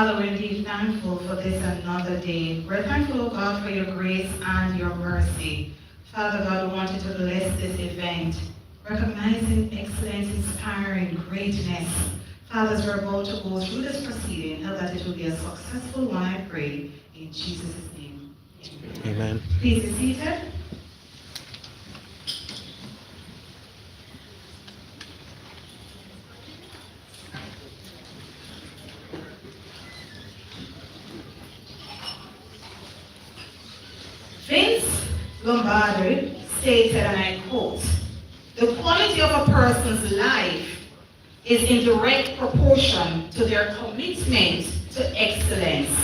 Father, we're indeed thankful for this another day. We're thankful, oh God, for your grace and your mercy. Father God, we want you to bless this event, recognizing excellence, inspiring greatness. Father, as we're about to go through this proceeding, help that it will be a successful one, I pray, in Jesus' name. Amen. Please be seated. Vince Lombardi stated, and I quote, "The quality of a person's life is in direct proportion to their commitment to excellence,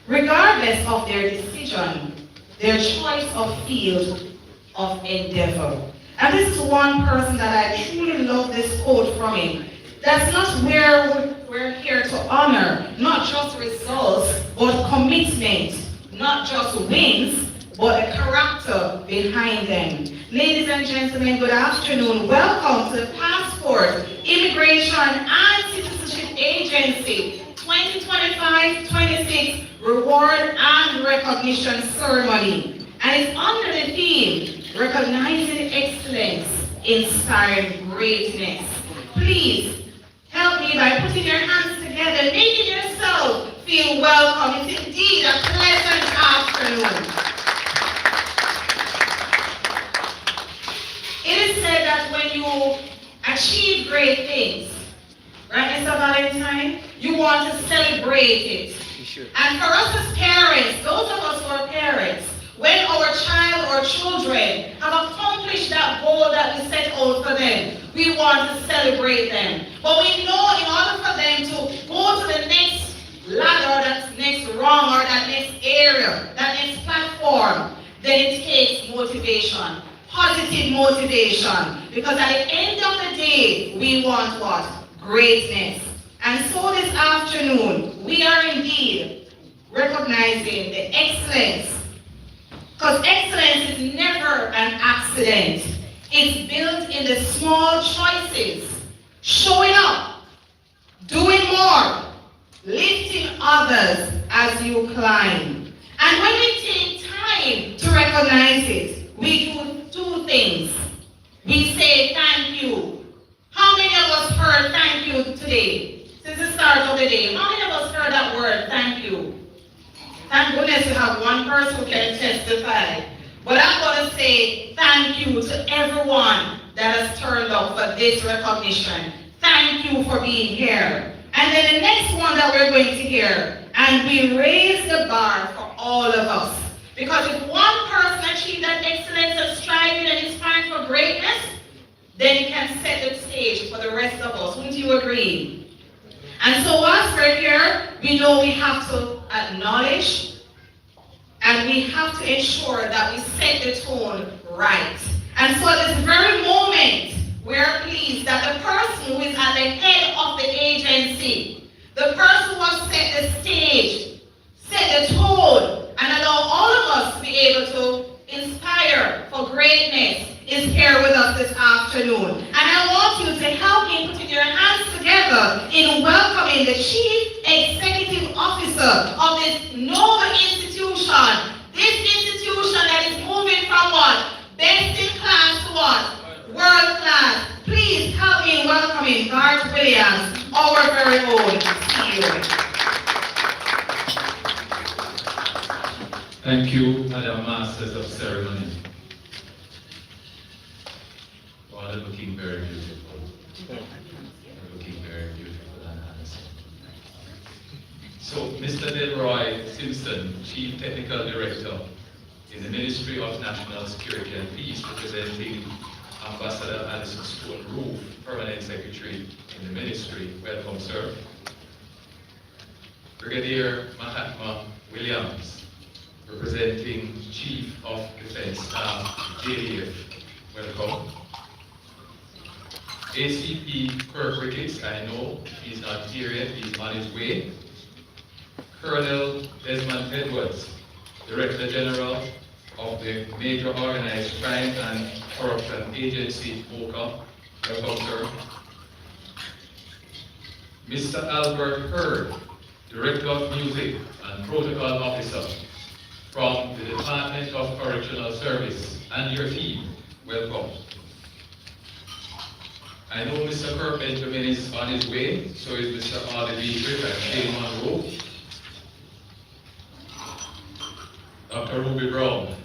regardless of their decision, their choice of field of endeavor." And this is one person that I truly love this quote from him. That's not where we're here to honor, not just results, but commitment, not just wins, but the character behind them. Ladies and gentlemen, good afternoon. Welcome to the Passport, Immigration and Citizenship Agency 2025-26 Reward and Recognition Ceremony. And it's under the theme, Recognizing Excellence, Inspiring Greatness. Please help me by putting your hands together, making yourself feel welcome. It's indeed a pleasant afternoon. It is said that when you achieve great things, right, Mr. Valentine, you want to celebrate it. Sure. And for us as parents, those of us who are parents, when our child or children have accomplished that goal that we set out for them, we want to celebrate them. But we know in order for them to go to the next ladder, that next rung, or that next area, that next platform, then it takes motivation. Positive motivation, because at the end of the day, we want what? Greatness. And so this afternoon, we are indeed recognizing the excellence, because excellence is never an accident. It's built in the small choices, showing up, doing more, lifting others as you climb. And when we take time to recognize it, we do two things. We say thank you. How many of us heard thank you today? Since the start of the day, how many of us heard that word, thank you? Thank goodness we have one person who can testify. But I'm going to say thank you to everyone that has turned up for this recognition. Thank you for being here. And then the next one that we're going to hear, and we raise the bar for all of us. Because if one person achieves that excellence of striving and inspiring for greatness, then it can set the stage for the rest of us. Wouldn't you agree? And so whilst we're here, we know we have to acknowledge and we have to ensure that we set the tone right. And so at this very moment, we're pleased that the person who is at the head of the agency, the person who has set the stage, set the tone, and allow all of us to be able to inspire for greatness, is here with us this afternoon. And I want you to help me put your hands together in welcoming the Chief Executive Officer of this noble institution. This institution that is moving from what? Best in class to what? World class. Please help me in welcoming Garth Williams, our very own CEO. Thank you, Madam Masters of Ceremony. You are looking very beautiful. You're looking very beautiful and handsome. So, Mr. Delroy Simpson, Chief Technical Director in the Ministry of National Security and Peace, representing Ambassador Alison Stone Roof, Permanent Secretary in the Ministry. Welcome, sir. Brigadier Mahatma Williams, representing Chief of Defense Staff, JDF. Welcome. ACP Kirk Ricketts, I know he's not here yet, he's on his way. Colonel Desmond Edwards, Director General of the Major Organized Crime and Corruption Agency, MOCA. Welcome, sir. Mr. Albert Hurd, Director of Music and Protocol Officer from the Department of Correctional Service, and your team, welcome. I know Mr. Kirk Benjamin is on his way, so is Mr. Arlie Dietrich and Shane Monroe. Dr. Ruby Brown,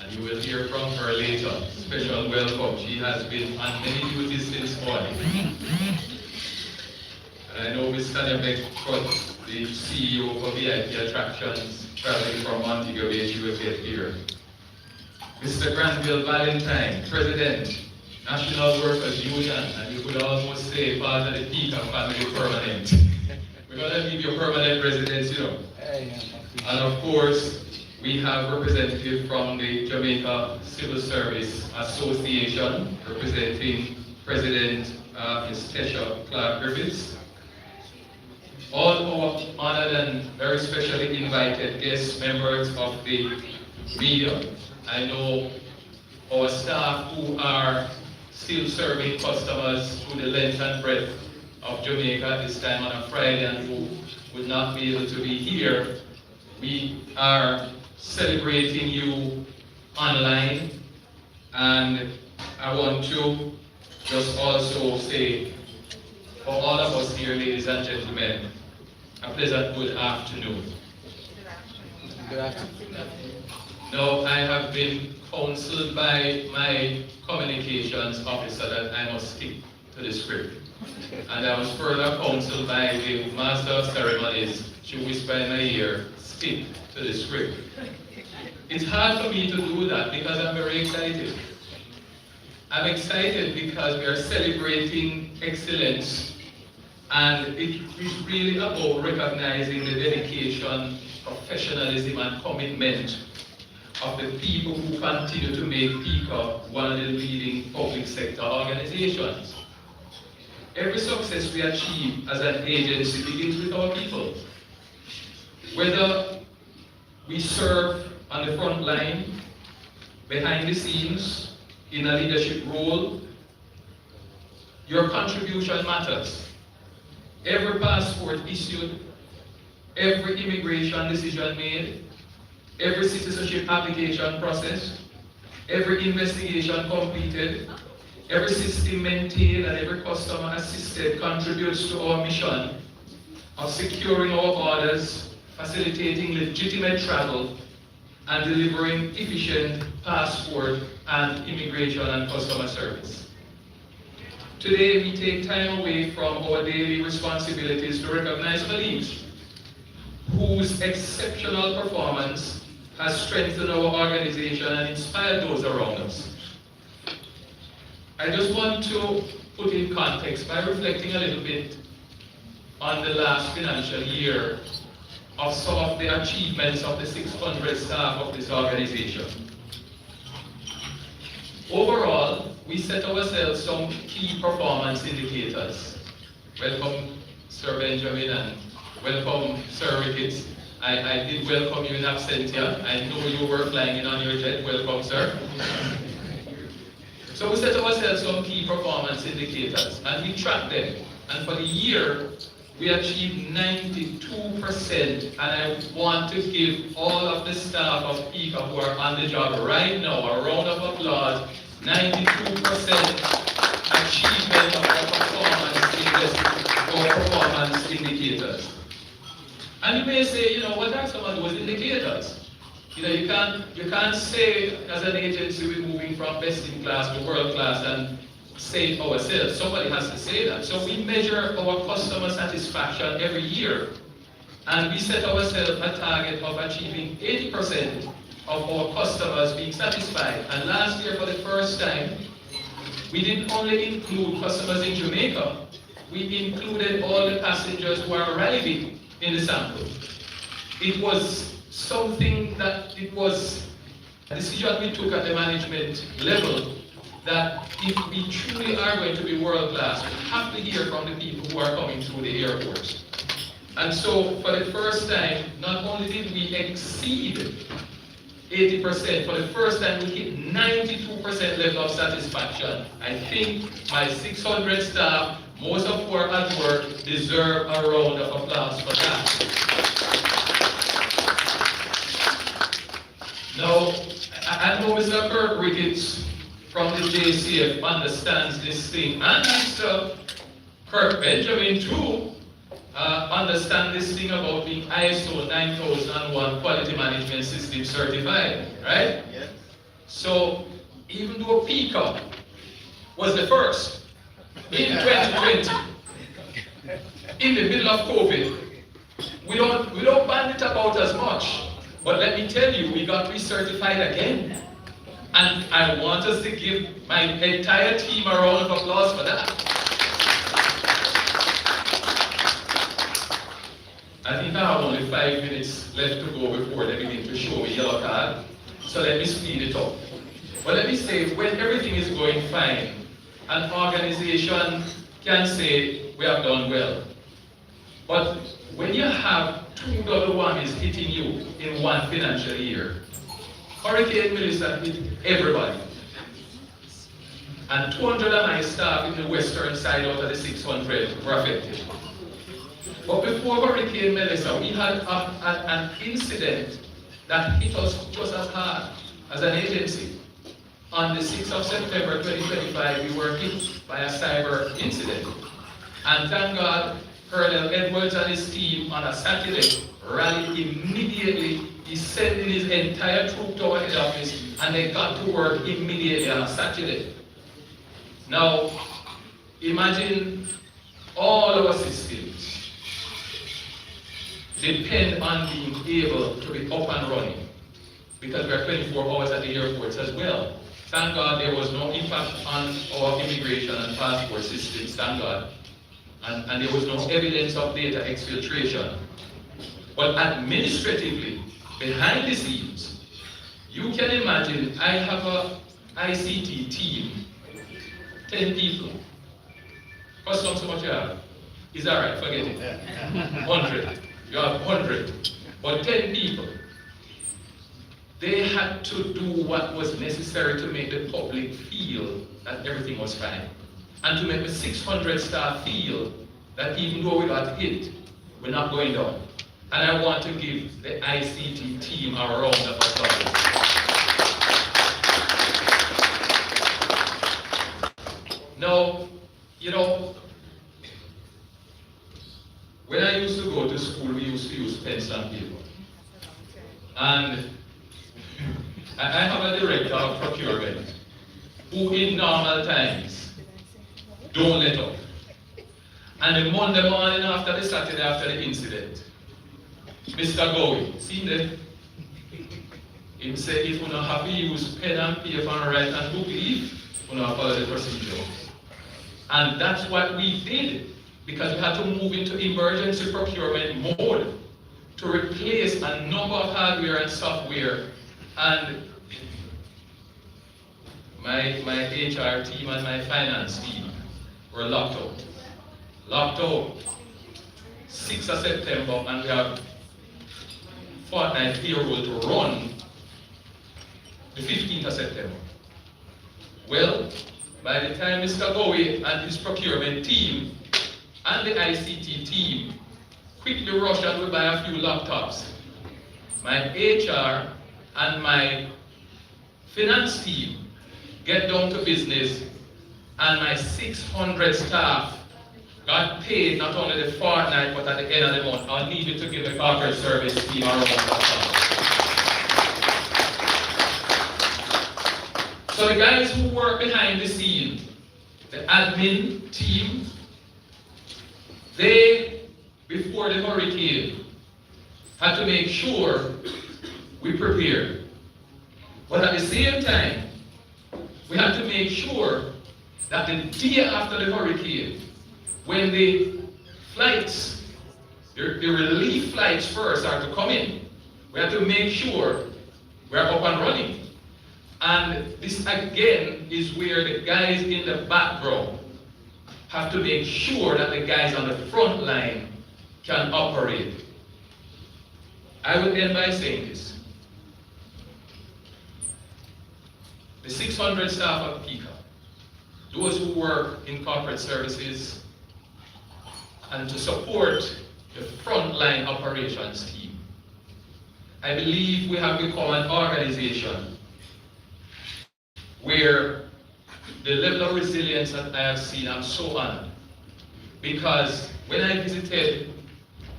and you will hear from her later. Special welcome. She has been on many duties since morning. And I know Ms. Tanya Beckford, the CEO for VIP Attractions, traveling from Montego Bay, she will get here. Mr. Granville Valentine, President, National Workers Union, and you could almost say part of the PICA family permanent. We're going to give you permanent residence, you know. And of course, we have representative from the Jamaica Civil Service Association, representing President Ms. Tesha Clark-Griffiths. All our honored and very specially invited guest members of the media. I know our staff who are still serving customers through the length and breadth of Jamaica this time on a Friday and who would not be able to be here. We are celebrating you online, and I want to just also say for all of us here, ladies and gentlemen, a pleasant good afternoon. Good afternoon. Now, I have been counseled by my communications officer that I must stick to the script. And I was further counseled by the master of ceremonies. She whispered in my ear, stick to the script. It's hard for me to do that because I'm very excited. I'm excited because we are celebrating excellence, and it is really about recognizing the dedication, professionalism, and commitment of the people who continue to make PICA one of the leading public sector organizations. Every success we achieve as an agency begins with our people. Whether we serve on the front line, behind the scenes, in a leadership role, your contribution matters. Every passport issued, every immigration decision made, every citizenship application process, every investigation completed, every system maintained, and every customer assisted contributes to our mission of securing our borders, facilitating legitimate travel, and delivering efficient passport and immigration and customer service. Today, we take time away from our daily responsibilities to recognize colleagues whose exceptional performance has strengthened our organization and inspired those around us. I just want to put in context by reflecting a little bit on the last financial year of some of the achievements of the 600 staff of this organization. Overall, we set ourselves some key performance indicators. Welcome, Sir Benjamin, and welcome, Sir Ricketts. I did welcome you in absentia. I know you were flying in on your jet. Welcome, sir. So we set ourselves some key performance indicators, and we tracked them. And for the year, we achieved 92%, and I want to give all of the staff of PICA who are on the job right now a round of applause. 92% achievement of our performance indicators. And you may say, what are some of those indicators? You can't say as an agency we're moving from best in class to world class and say it ourselves. Somebody has to say that. So we measure our customer satisfaction every year, and we set ourselves a target of achieving 80% of our customers being satisfied. And last year, for the first time, we didn't only include customers in Jamaica, we included all the passengers who are arriving in the sample. It was something that it was a decision we took at the management level, that if we truly are going to be world class, we have to hear from the people who are coming through the airports. And so for the first time, not only did we exceed 80%, for the first time we hit 92% level of satisfaction. I think my 600 staff Most of who are at work deserve a round of applause for that. Now, I know Mr. Kirk Ricketts from the JCF understands this thing, and Mr. Kirk Benjamin too understand this thing about being ISO 9001 Quality Management System certified, right? Yes. So, even though PICA was the first in 2020, in the middle of COVID, we don't band it about as much. But let me tell you, we got recertified again. And I want us to give my entire team a round of applause for that. I think I have only 5 minutes left to go before they begin to show me yellow card. So let me speed it up. But let me say, when everything is going fine, an organization can say, we have done well. But when you have two double whammies hitting you in one financial year, Hurricane Melissa hit everybody. And 200 of my staff in the western side out of the 600 were affected. But before Hurricane Melissa, we had an incident that hit us just as hard as an agency. On the 6th of September 2025, we were hit by a cyber incident. And thank God, Colonel Edwards and his team on a Saturday rallied immediately. He sent in his entire troop to our head office, and they got to work immediately on a Saturday. Now, imagine all our systems depend on being able to be up and running, because we are 24 hours at the airports as well. Thank God there was no impact on our immigration and passport systems, thank God. And there was no evidence of data exfiltration. But administratively, behind the scenes, you can imagine I have a ICT team, 10 people. Customs, how much you have? Is that right? Forget it. 100. You have 100. But 10 people. They had to do what was necessary to make the public feel that everything was fine. And to make the 600 staff feel that even though we got hit, we're not going down. And I want to give the ICT team a round of applause. Now, you know, when I used to go to school, we used to use pens and paper. And I have a director of procurement who in normal times don't let up. And the Monday morning after the Saturday after the incident, Mr. Gowie, see there? He said if you don't have to use pen and paper and write and book leave, you don't follow the procedure. And that's what we did, because we had to move into emergency procurement mode to replace a number of hardware and software. And my HR team and my finance team were locked out. Locked out 6th of September, and we have fortnight payroll to run the 15th of September. Well, by the time Mr. Bowie and his procurement team and the ICT team quickly rushed and would buy a few laptops, my HR and my finance team get down to business, and my 600 staff got paid not only the fortnight but at the end of the month. I need you to give the corporate service team a round of applause. So the guys who work behind the scene, the admin team, they, before the hurricane, had to make sure we prepare. But at the same time, we had to make sure that the day after the hurricane, when the flights, the relief flights first are to come in, we have to make sure we're up and running. And this again is where the guys in the background have to make sure that the guys on the front line can operate. I will end by saying this. The 600 staff of PICA, those who work in corporate services, and to support the frontline operations team. I believe we have become an organization where the level of resilience that I have seen, I'm so honored. Because when I visited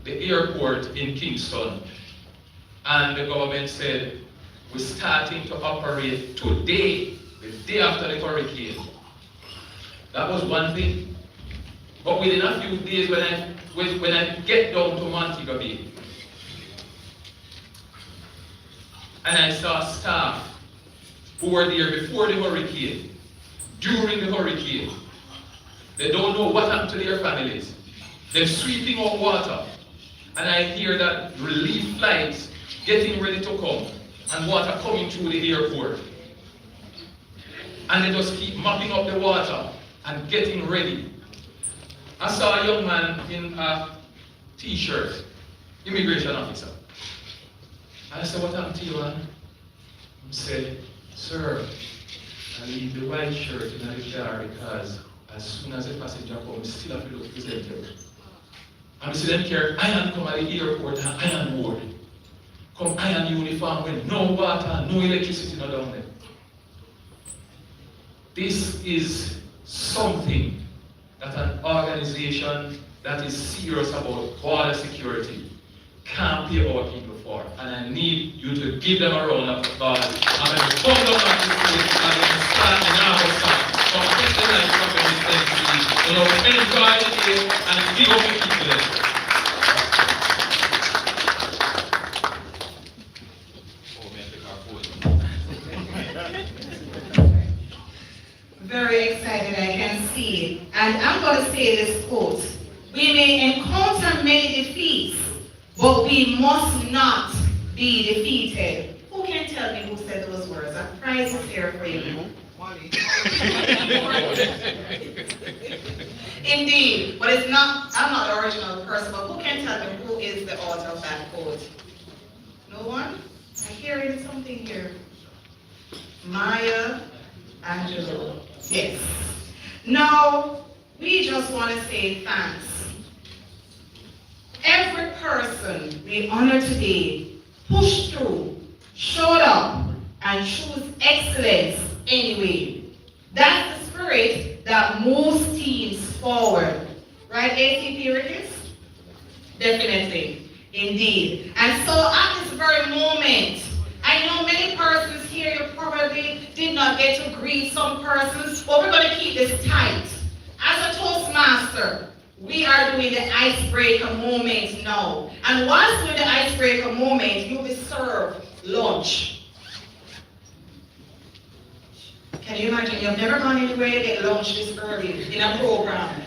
the airport in Kingston, and the government said, we're starting to operate today, the day after the hurricane. That was one thing. But within a few days, when I get down to Montego Bay, and I saw staff who were there before the hurricane, during the hurricane, they don't know what happened to their families. They're sweeping out water. And I hear that relief flights getting ready to come, and water coming through the airport. And they just keep mopping up the water and getting ready. I saw a young man in a t-shirt, immigration officer. And I said, what happened to you, man? He said, sir, I leave the white shirt in the car because as soon as the passenger comes, still have to look presentable. And I said, care, I am come at the airport and I am board. Come iron uniform with no water, no electricity, no down there. This is something that an organization that is serious about border security can't pay our people for. And I need you to give them a round of applause. I'm going to come down on this stage and I'm going to stand in our side from Christian Life Company Tennessee. You know, enjoy the day and give up the people there. Very excited, I can see. And I'm going to say this quote. We may encounter many defeats, but we must not be defeated. Who can tell me who said those words? A prize is here for you. Indeed, but it's not, I'm not the original person, but who can tell me who is the author of that quote? No one? I hear something here. Maya Angelou. Yes. Now, we just want to say thanks. Every person we honor today pushed through, showed up, and chose excellence anyway. That's the spirit that moves teams forward. Right, ACP Ricketts? Definitely. Indeed. And so at this very moment, I know many persons here, you probably did not get to greet some persons, but we're going to keep this tight. As a Toastmaster, we are doing the icebreaker moment now. And whilst doing the icebreaker moment, you'll be served lunch. Can you imagine? You've never gone anywhere to get lunch this early in a program.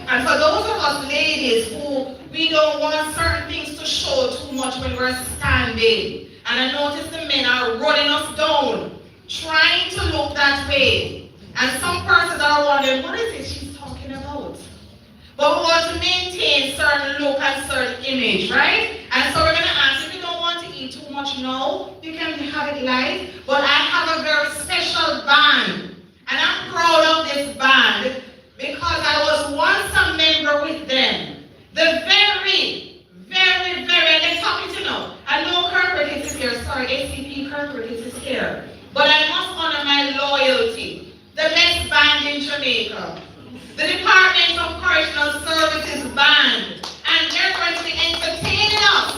And for those of us ladies who we don't want certain things to show too much when we're standing, and I notice the men are running us down, trying to look that way. And some persons are wondering, what is it she's talking about? But we want to maintain certain look and certain image, right? And so we're going to ask, if you don't want to eat too much now, you can have it light. But I have a very special band. And I'm proud of this band because I was once a member with them. The they're talking to now. I know Kirk Ricketts is here. Sorry, ACP Kirk Ricketts is here. But I must honor my loyalty. The best band in Jamaica. The Department of Correctional Services band. And they're going to be entertaining us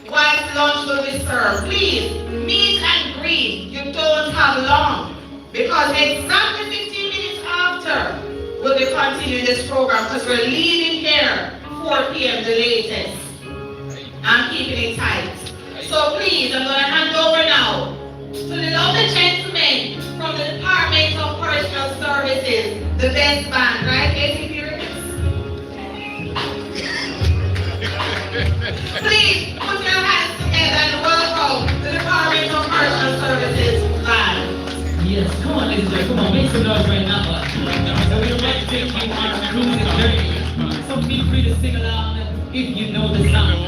while lunch will be served. Please, meet and greet. You don't have long. Because exactly 15 minutes after, we'll be continuing this program because we're leaving here 4 p.m. the latest. I'm keeping it tight. So please, I'm going to hand over now to the lovely gentlemen from the Department of Correctional Services, the best band, right, ACP Ricketts? Please put your hands together and welcome the Department of Correctional Services band. Yes, come on, ladies and gentlemen, come on, make some noise right now. So we're about to take you on a cruising journey. So feel free to sing along if you know the song.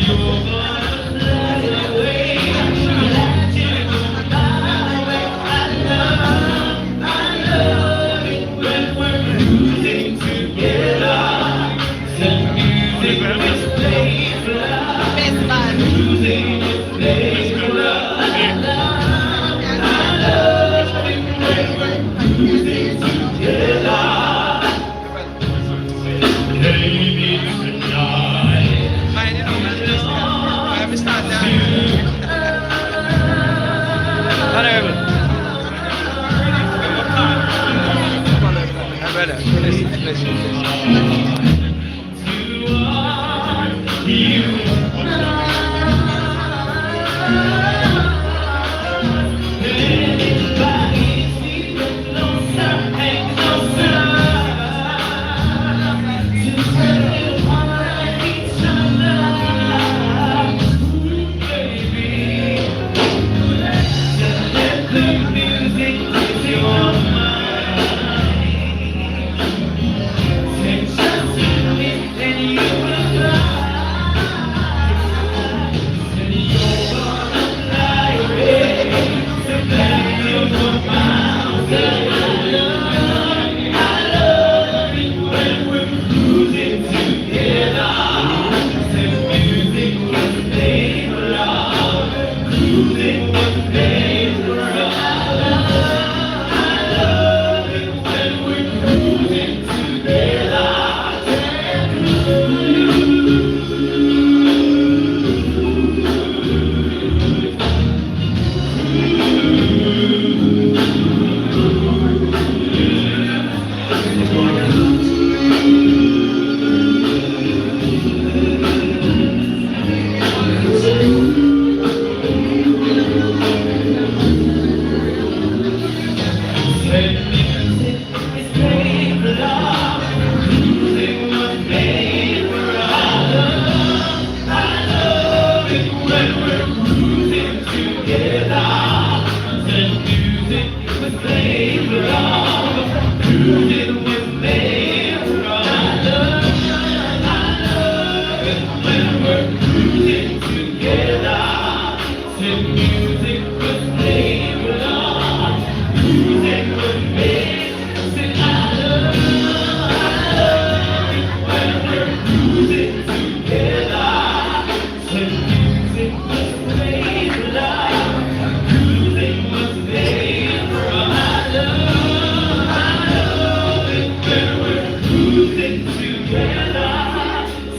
Together,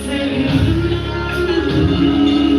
singing.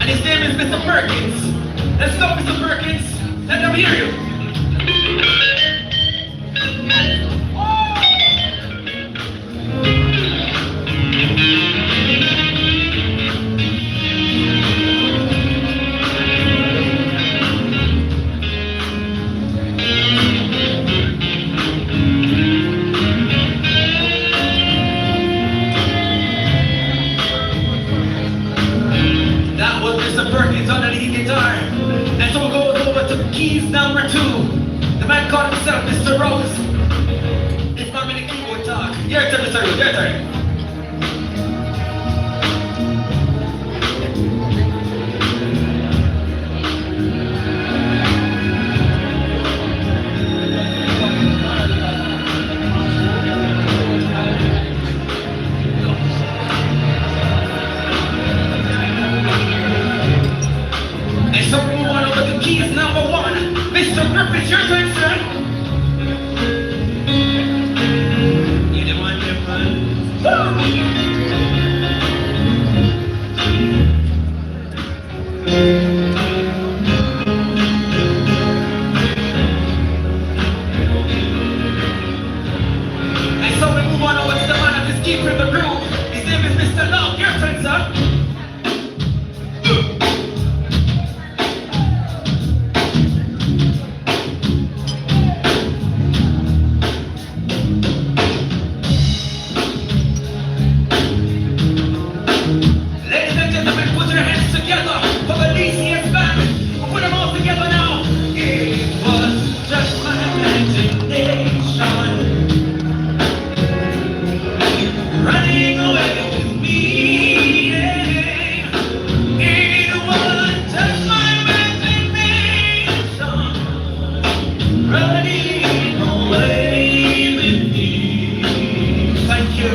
And his name is Mr. Perkins. Let's go, Mr. Perkins. Let them hear you. That was Mr. Perkins on the lead guitar. And so goes over to keys number 2. The man called himself Mr. Rose. It's not many keyboard talk. Your turn, Mr. Rose, your turn. And so we move on over to keys number 1. Mr. Griffiths, your turn, sir. You the one, the one. And so we move on over to the man that is keeping the groove. His name is Mr. Love. Your turn, sir. Ladies and gentlemen, put your hands together for the DCS band. We'll put them all together now. It was just my imagination running away with me. It was just my imagination running away with me. Thank you.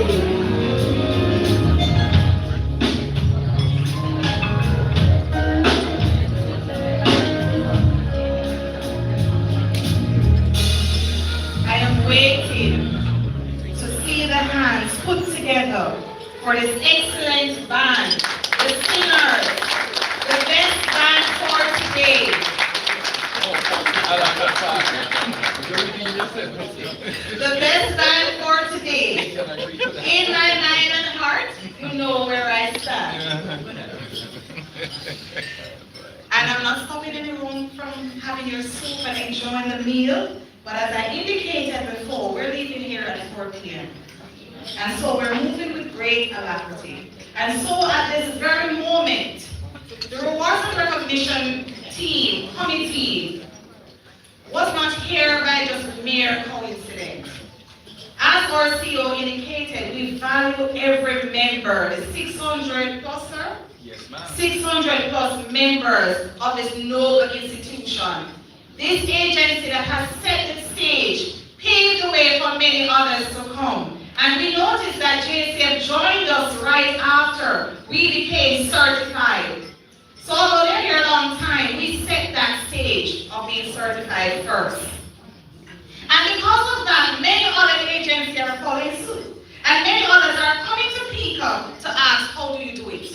I am waiting to see the hands put together for this excellent band, the singers, the best band for today. The best band for today. In my mind and heart, you know where I stand. And I'm not stopping anyone from having your soup and enjoying the meal. But as I indicated before, we're leaving here at 4 p.m. And so we're moving with great alacrity. And so at this very moment, the Rewards and Recognition team, committee, was not here by just mere coincidence. As our CEO indicated, we value every member, the 600 plus, sir? Yes, ma'am. 600 plus members of this noble institution. This agency that has set the stage, paved the way for many others to come. And we noticed that JCF joined us right after we became certified. So although they're here a long time, we set that stage of being certified first. And because of that, many other agencies are following suit. And many others are coming to PICA to ask, how do you do it?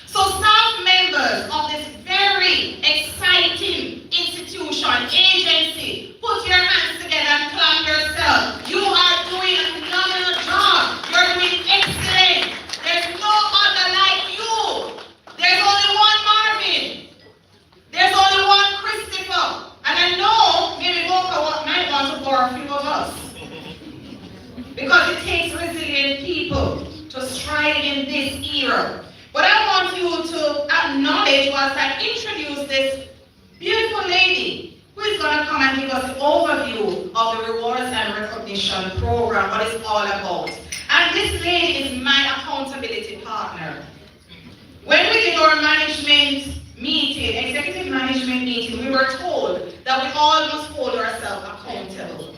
So staff members of this very exciting institution, agency, put your hands together and clap yourself. You are doing a phenomenal job. You're doing excellent. There's no other like you. There's only one Marvin. There's only one Christopher. And I know maybe Boca might want to borrow a few of us. Because it takes resilient people to strive in this era. But I want you to acknowledge whilst I introduce this beautiful lady who is going to come and give us an overview of the Rewards and Recognition Program, what it's all about. And this lady is my accountability partner. When we did our management meeting, executive management meeting, we were told that we all must hold ourselves accountable.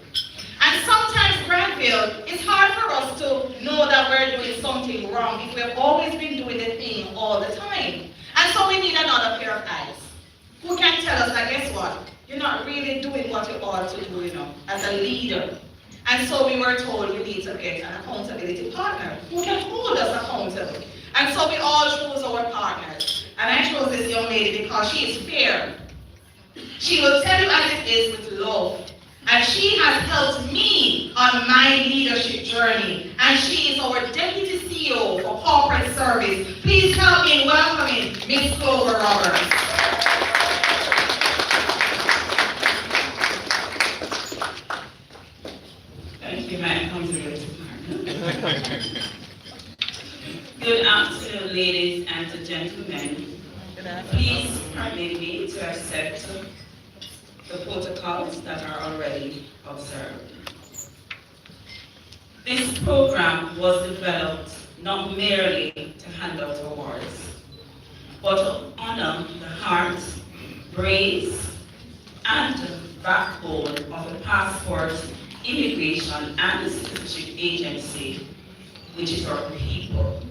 And sometimes, Granville, it's hard for us to know that we're doing something wrong if we've always been doing the thing all the time. And so we need another pair of eyes who can tell us that, guess what, you're not really doing what you ought to do, as a leader. And so we were told we need to get an accountability partner who can hold us accountable. And so we all chose our partners. And I chose this lady because she is fair. She will tell you as it is with love. And she has helped me on my leadership journey. And she is our Deputy CEO for Corporate Service. Please help me in welcoming Ms. Clover Roberts. Thank you, Madam Conservator. Good afternoon, ladies and gentlemen. Please permit me to accept the protocols that are already observed. This program was developed not merely to hand out awards, but to honor the heart, brains, and backbone of the Passport, Immigration, and Citizenship Agency, which is our people.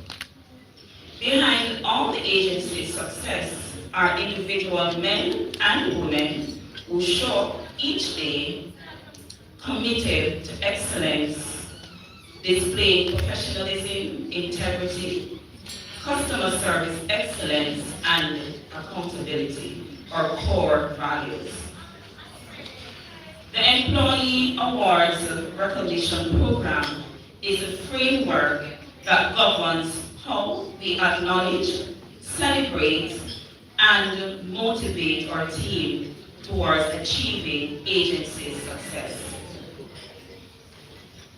Behind all the agency's success are individual men and women who show up each day committed to excellence, displaying professionalism, integrity, customer service excellence, and accountability, our core values. The Employee Awards Recognition Program is a framework that governs how we acknowledge, celebrate, and motivate our team towards achieving agency success.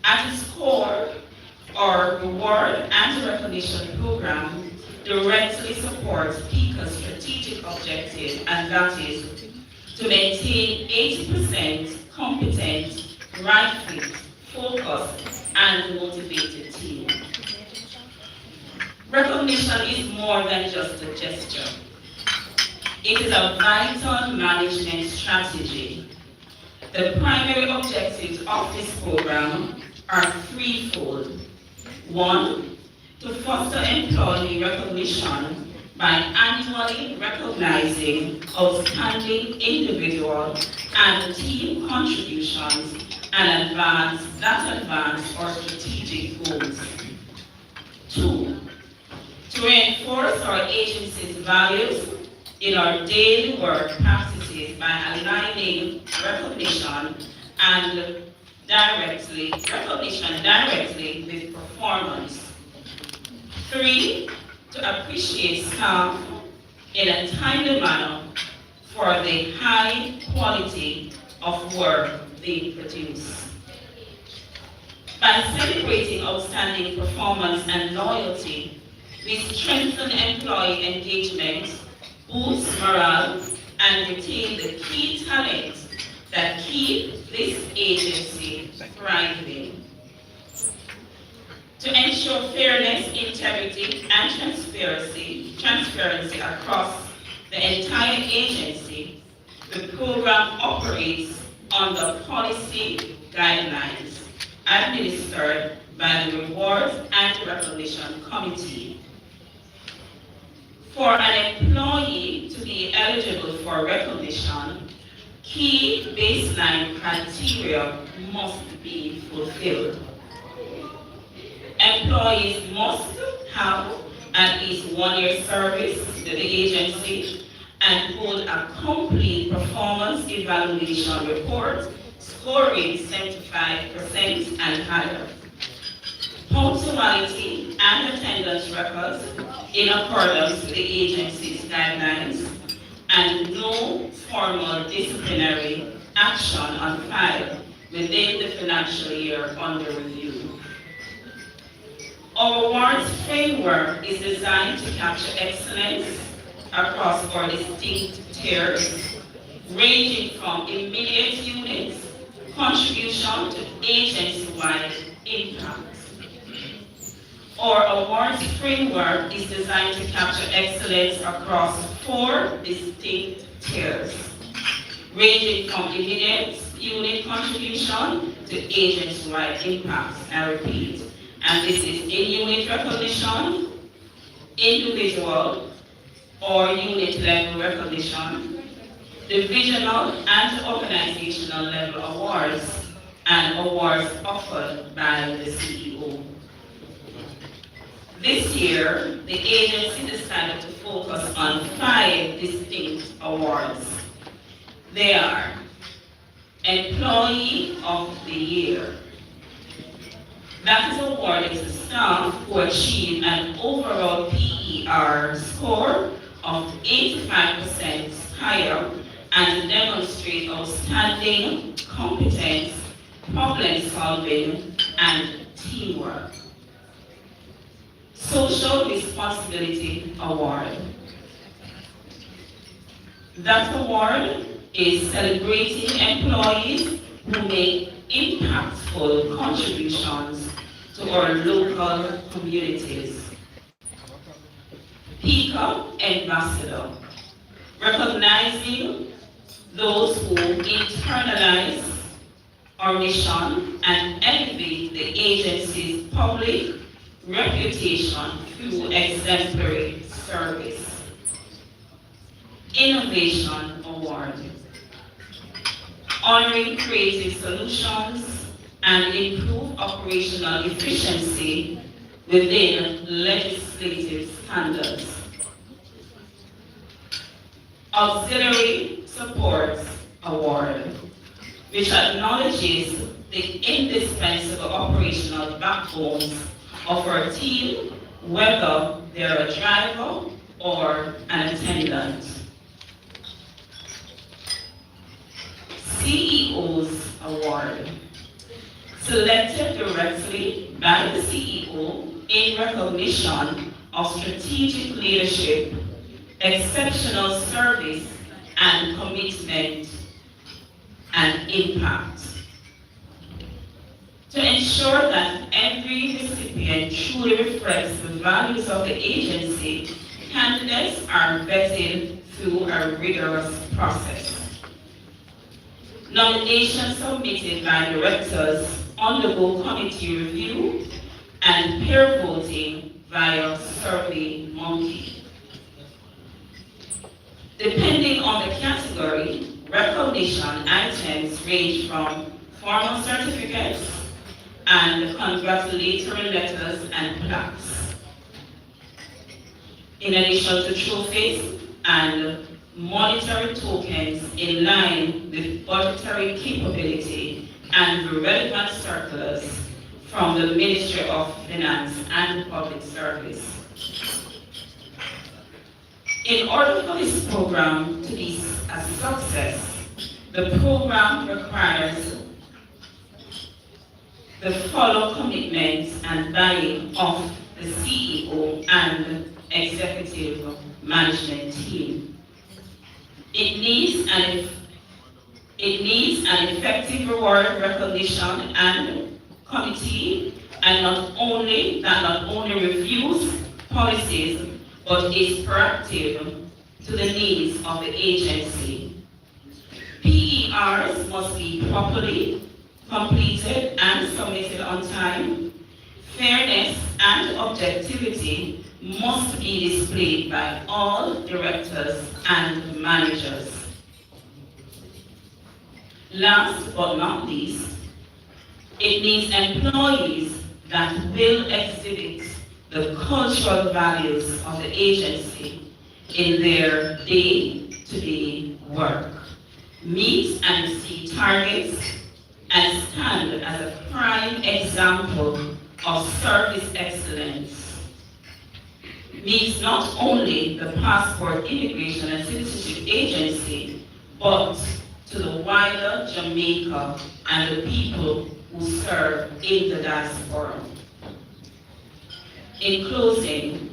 At its core, our reward and recognition program directly supports PICA's strategic objective, and that is to maintain 80% competent, right-fit, focused, and motivated team. Recognition is more than just a gesture. It is a vital management strategy. The primary objectives of this program are threefold. One, to foster employee recognition by annually recognizing outstanding individual and team contributions and advance our strategic goals. Two, to reinforce our agency's values in our daily work practices by aligning recognition directly with performance. Three, to appreciate staff in a timely manner for the high quality of work they produce. By celebrating outstanding performance and loyalty, we strengthen employee engagement, boost morale, and retain the key talents that keep this agency thriving. To ensure fairness, integrity, and transparency across the entire agency, the program operates under policy guidelines administered by the Rewards and Recognition Committee. For an employee to be eligible for recognition, key baseline criteria must be fulfilled. Employees must have at least 1 year service to the agency and hold a complete performance evaluation report scoring 75% and higher. Punctuality and attendance records in accordance with the agency's guidelines, and no formal disciplinary action on file within the financial year under review. Our awards framework is designed to capture excellence across our distinct tiers, ranging from immediate units, contribution to agency-wide impact. Our awards framework is designed to capture excellence across 4 distinct tiers, ranging from immediate unit contribution to agency-wide impact. I repeat, and this is in-unit recognition, individual or unit level recognition, divisional and organizational level awards, and awards offered by the CEO. This year, the agency decided to focus on 5 distinct awards. They are Employee of the Year. That is awarded to staff who achieve an overall PER score of 85% higher and demonstrate outstanding competence, problem solving, and teamwork. Social Responsibility Award. That award is celebrating employees who make impactful contributions to our local communities. PICA Ambassador. Recognizing those who internalize our mission and elevate the agency's public reputation through exemplary service. Innovation Award. Honoring creative solutions and improve operational efficiency within legislative standards. Auxiliary Support Award, which acknowledges the indispensable operational backbones of our team, whether they're a driver or an attendant. CEO's Award, selected directly by the CEO in recognition of strategic leadership, exceptional service, and commitment and impact. To ensure that every recipient truly reflects the values of the agency, candidates are vetted through a rigorous process. Nominations submitted by directors undergo committee review and peer voting via SurveyMonkey. Depending on the category, recognition items range from formal certificates and congratulatory letters and plaques. In addition to trophies and monetary tokens in line with budgetary capability and the relevant circulars from the Ministry of Finance and Public Service. In order for this program to be a success, the program requires the follow commitments and buy-in of the CEO and executive management team. It needs an effective reward recognition and committee, and not only reviews policies, but is proactive to the needs of the agency. PERs must be properly completed and submitted on time. Fairness and objectivity must be displayed by all directors and managers. Last but not least, it needs employees that will exhibit the cultural values of the agency in their day-to-day work, meet and exceed targets, and stand as a prime example of service excellence. Meets not only the Passport, Immigration and Citizenship Agency, but to the wider Jamaica and the people who serve in the diaspora. In closing,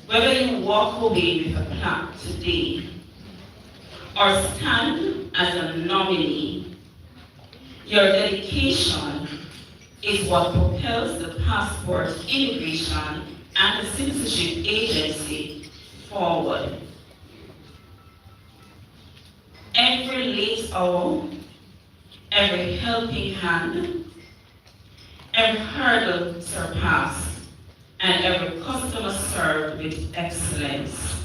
whether you walk away with a plaque today or stand as a nominee, your dedication is what propels the Passport, Immigration and the Citizenship Agency forward. Every late hour, every helping hand, every hurdle surpassed, and every customer served with excellence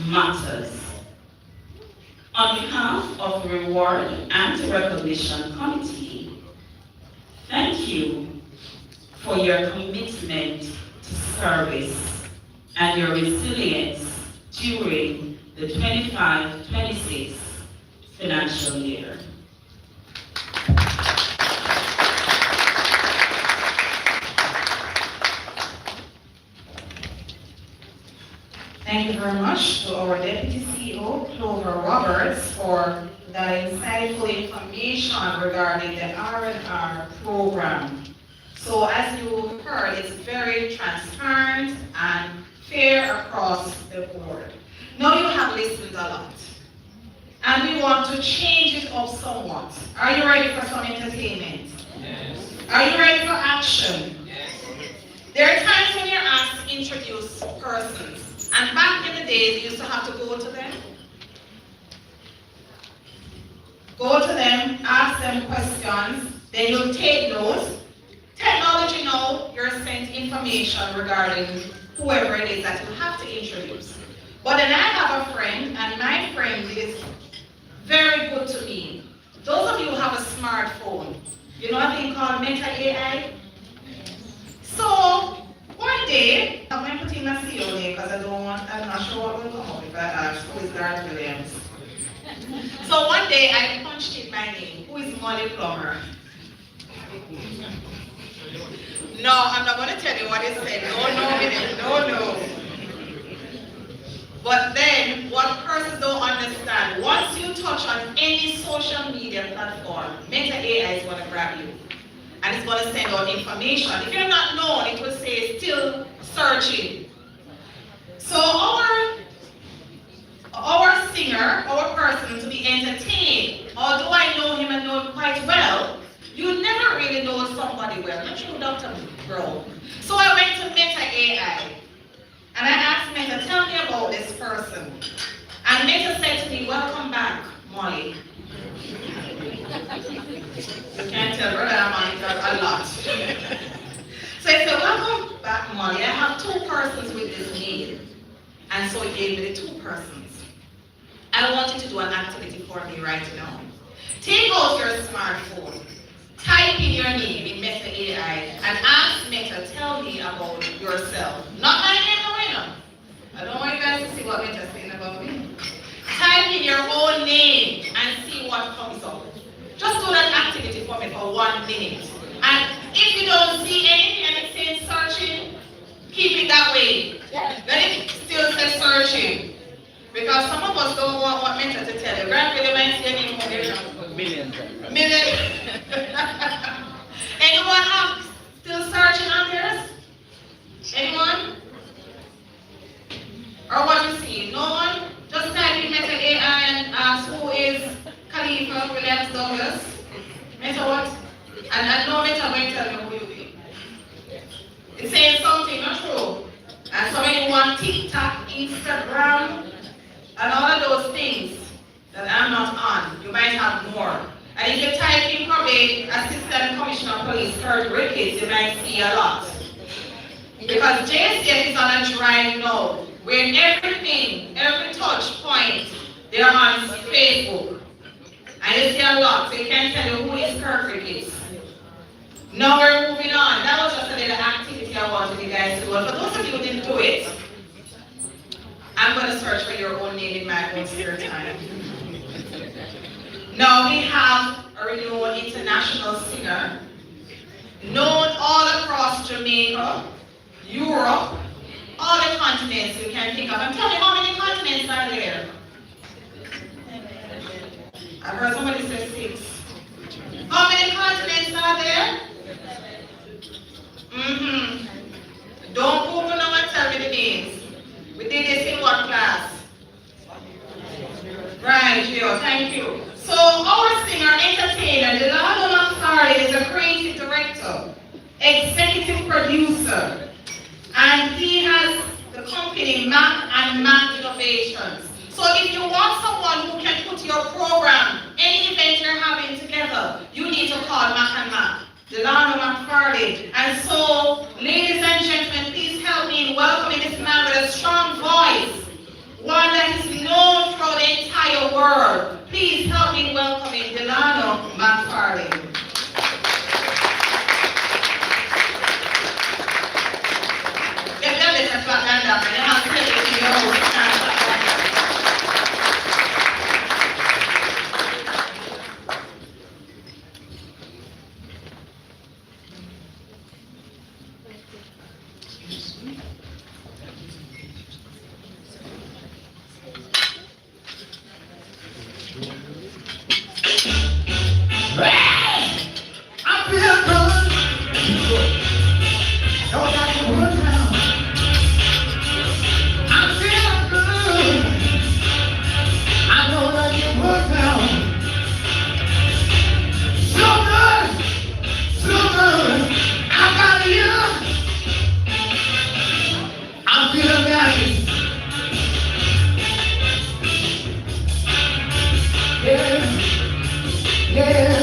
matters. On behalf of the Reward and Recognition Committee, thank you for your commitment to service and your resilience during the 25-26 financial year. Thank you very much to our Deputy CEO, Clover Roberts, for that insightful information regarding the R&R program. So as you heard, it's very transparent and fair across the board. Now you have listened a lot, and we want to change it up somewhat. Are you ready for some entertainment? Yes. Are you ready for action? Yes. There are times when you're asked to introduce persons, and back in the days, you used to have to go to them, ask them questions, then you'll take notes. Technology now, you're sent information regarding whoever it is that you have to introduce. But then I have a friend, and my friend is very good to me. Those of you who have a smartphone, you know a thing called Meta AI? So, one day, I'm going to put in a CEO name because I'm not sure what will come up if I ask who is Garth Williams. So one day I punched in my name, who is Molly Plummer? No, I'm not going to tell you what it said. No. But then, what persons don't understand, once you touch on any social media platform, Meta AI is going to grab you. And it's going to send out information. If you're not known, it will say still searching. So our singer, our person to be entertained, although I know him and know him quite well, you never really know somebody well, not true, Dr. Bro. So I went to Meta AI, and I asked Meta, tell me about this person. And Meta said to me, welcome back, Molly. You can't tell brother I'm on a lot. So I said, welcome back, Molly. I have two persons with this name. And so he gave me the two persons. I want you to do an activity for me right now. Take out your smartphone, type in your name in Meta AI, and ask Meta, tell me about yourself. Not my name, no winner. I don't want you guys to see what Meta's saying about me. Type in your own name and see what comes up. Just do that activity for me for 1 minute. And if you don't see anything and it's saying searching, keep it that way. Let it still say searching. Because some of us don't want what Meta to tell you. Grandpa, might see any information. Millions. Anyone have still searching on theirs? Anyone? Or what you see? No one? Just type in Meta AI and ask who is Khalifa Williams Douglas. Meta what? And I know Meta will tell you who you be. It's saying something, not true. And so when you want TikTok, Instagram, and all of those things that I'm not on, you might have more. And if you type in probably Assistant Commissioner of Police Kurt Ricketts, you might see a lot. Because JCF is on a drive now, where everything, every touch point, they're on Facebook. And you see a lot, so you can't tell you who is Kurt Ricketts. Now we're moving on. That was just a little activity I wanted you guys to do. And for those of you who didn't do it, I'm going to search for your own name in my own spare time. Now we have a renowned international singer, known all across Jamaica, Europe, all the continents you can think of. And tell me how many continents are there? I heard somebody say 6. How many continents are there? Don't Google now and tell me the names. We did this in what class? Right, Gio, thank you. So our singer, entertainer, Delano McFarlane is a creative director, executive producer, and he has the company Mac and Mac Innovations. So if you want someone who can put your program, any event you're having together, you need to call Mac and Mac, Delano McFarlane. And so, ladies and gentlemen, please help me in welcoming this man with a strong voice, one that is known throughout the entire world. Please help me in welcoming Delano McFarlane. Get I feel good. Don't have to work now. I feel good. I know that you work now. So good. So good. I got you. I feel nice. Yeah. Yeah.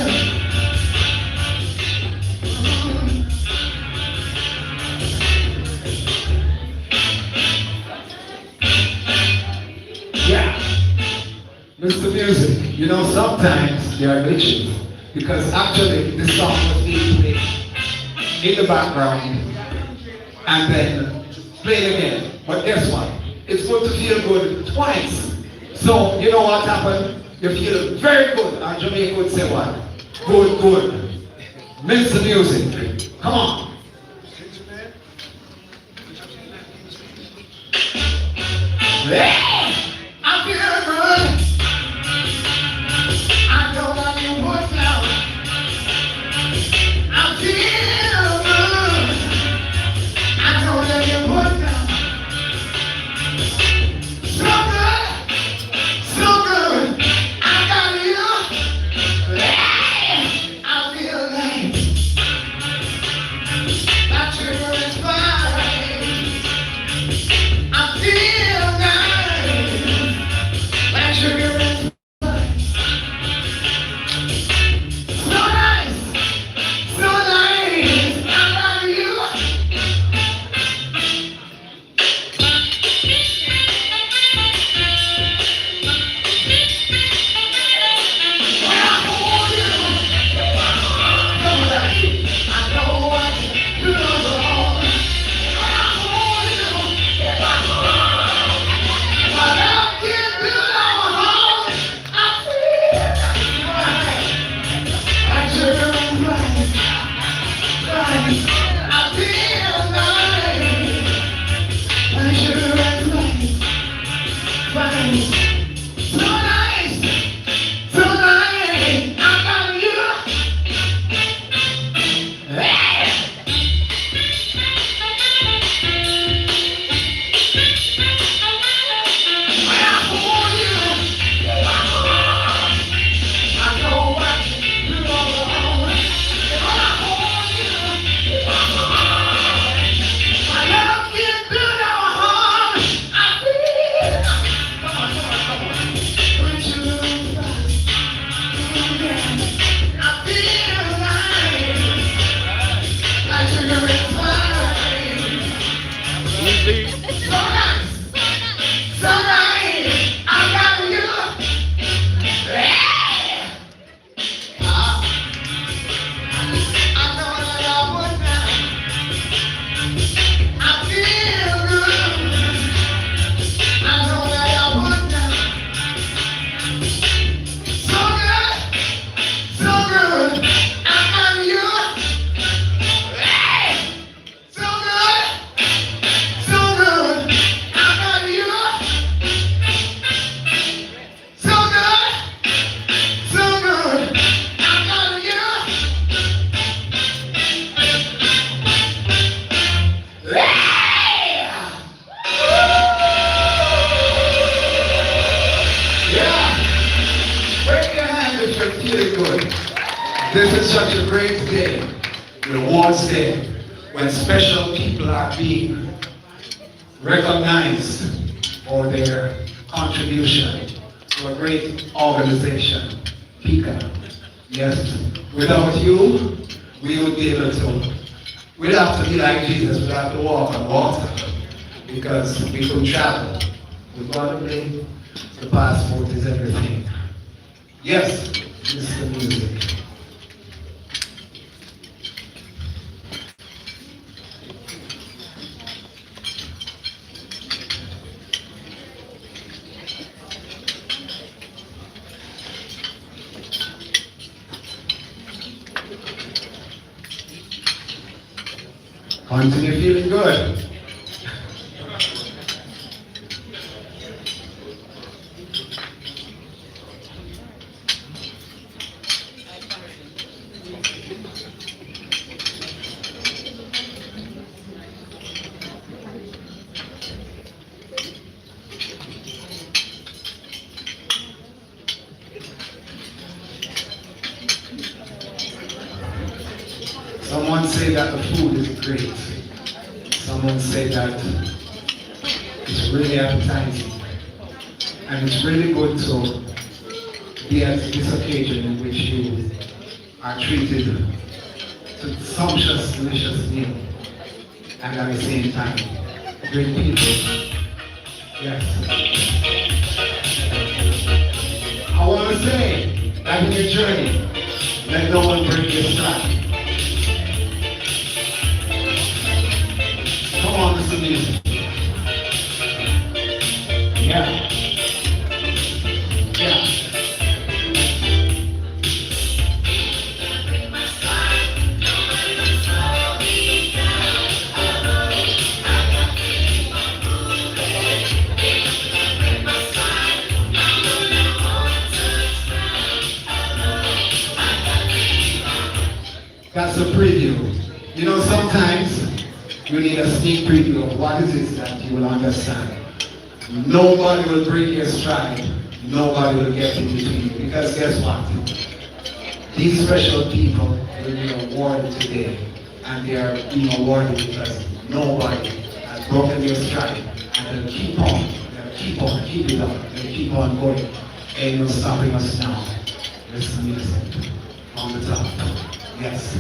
Yeah. Mr. Music, you know, sometimes there are glitches because actually this song was being played in the background and then played again. But guess what? It's going to feel good twice. So, you know what happened? You feel very good. And Jamaica would say what? Good, good. Mr. Music, come on. Yeah, I feel good. I know that you would now. I feel good. I know that you would now. So good. So good. I got you. Yeah, I feel nice. That sugar is fine. I feel nice. That sugar is so nice. So nice. I love you. When I hold you, I know what you do wrong. When I hold you, my love can do no harm. I feel right. I feel right. Right. I feel nice. I feel right. Right. So nice. So nice. I got you. Hey. When I hold you, I know what you do wrong. When I hold you, my love can do no harm. I feel. Come on, come on, come on. When you I feel nice. Like sugar is fine. So nice. So nice. I got you. Yeah. I know that I would now. I feel good. I know that I would now. So good. So good. I got you. Yeah. So good. So good. I got you. So good. So good. I got you. Yeah. Yeah. Wave your hand if you're feeling good. This is such a great day, the awards day, when special people are being recognized for their contribution to a great organization, PICA. Yes, without you, we would be able to, we'd have to be like Jesus, we'd have to walk on water, because we could travel. We've got to play, the passport is everything. Yes, this is the music. Continue feeling good. Someone say that the food is great. Someone say that it's really appetizing. And it's really good to be at this occasion in which you are treated to sumptuous, delicious meal. And at the same time, great people. Yes. I want to say that in your journey, let no one break your stride. Come on, listen to music. Yeah. Yeah. That's a preview. You know, sometimes you need a sneak preview of what it is that you will understand. Nobody will break your stride. Nobody will get in between you. Because guess what? These special people will be awarded today. And they are being awarded because nobody has broken their stride. And they'll keep on. Keep it up. They'll keep on going. Ain't no stopping us now. Listen to music. On the top. Yes.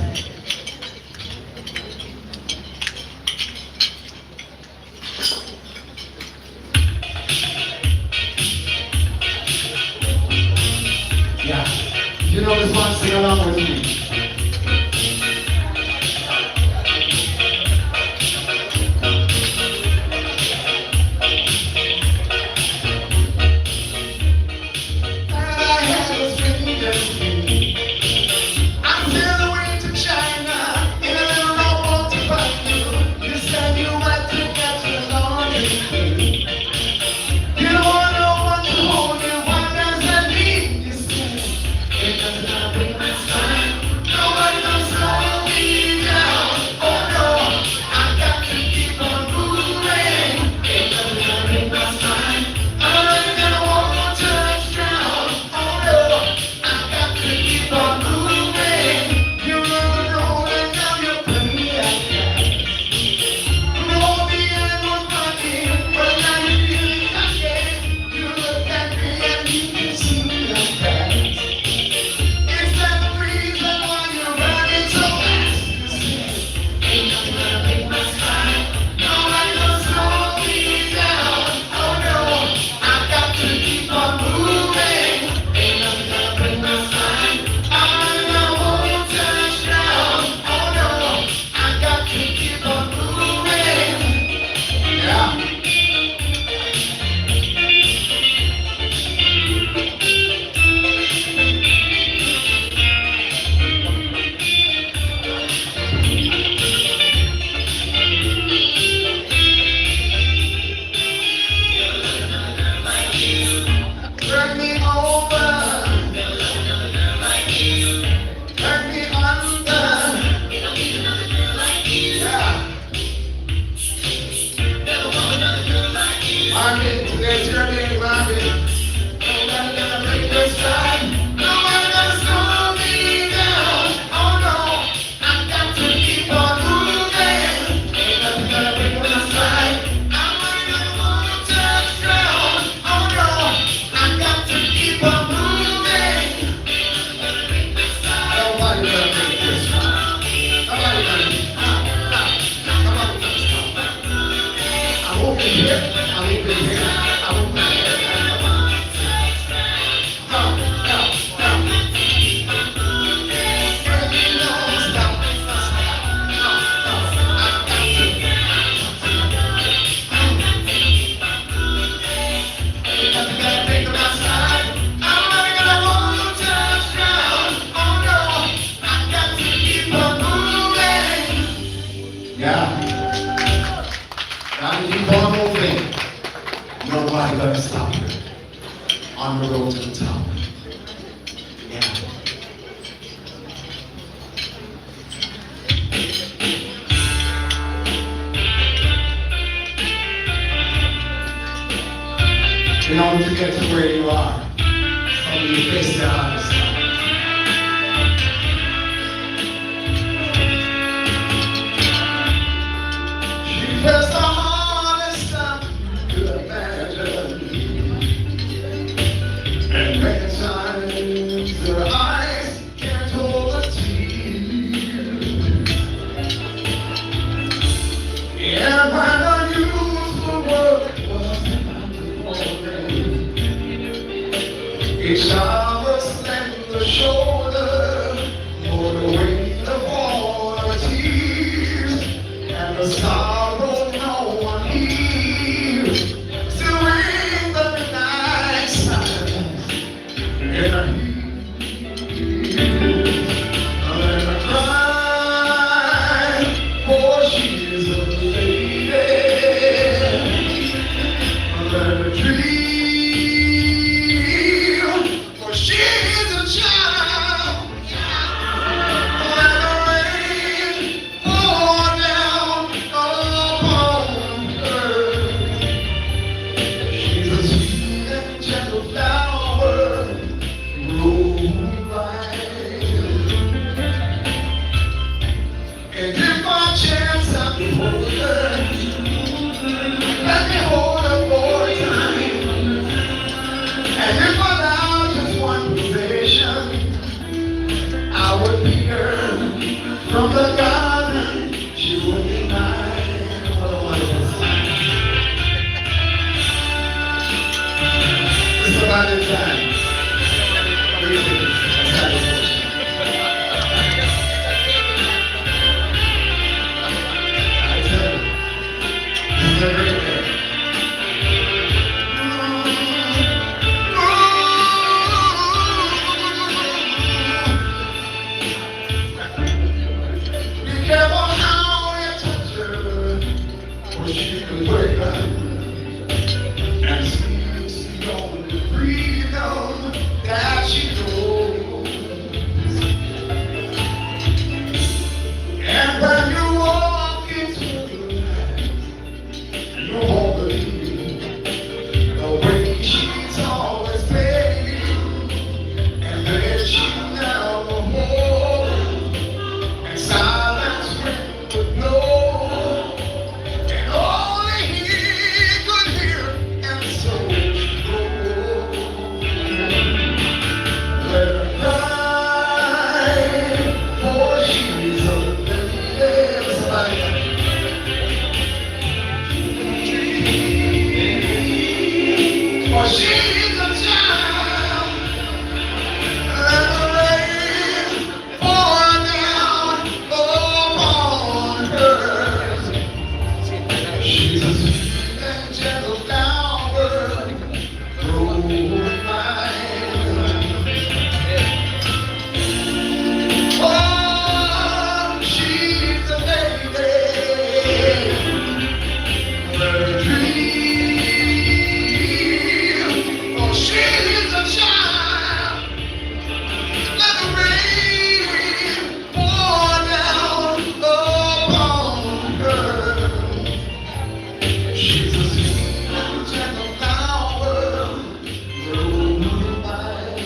Yeah. You know this one, sing along with me. Nobody gonna stop you on the road to the top. Yeah. In order to get to where you are, some of you face the hardest time. Press the hardest time to imagine. And many times their eyes can't hold a tear. And when I use the word each other stand the shoulder for the weight of all our tears and the sorrow no one hears. Still ring the midnight silence and I hear a cry, for she is a lady. Let her dream. From the garden, she would be mine. What a wonderful song. It's about the time. What do you think? I tell you, this is a great day. Careful how you touch her, for she can wake up and see the only freedom that she knows. And when you walk into the night, you won't believe the way she's always been, and then she never hold and silence. No, and only he could hear, and so let her cry, for she's a lady. For she's a child. Let the rain pour down upon her. She's a sweet and gentle flower, growing fine. Oh, she's a lady. Let her dream. Oh, she's a child. Let the rain pour down upon her. She's a sweet and gentle flower, growing fine.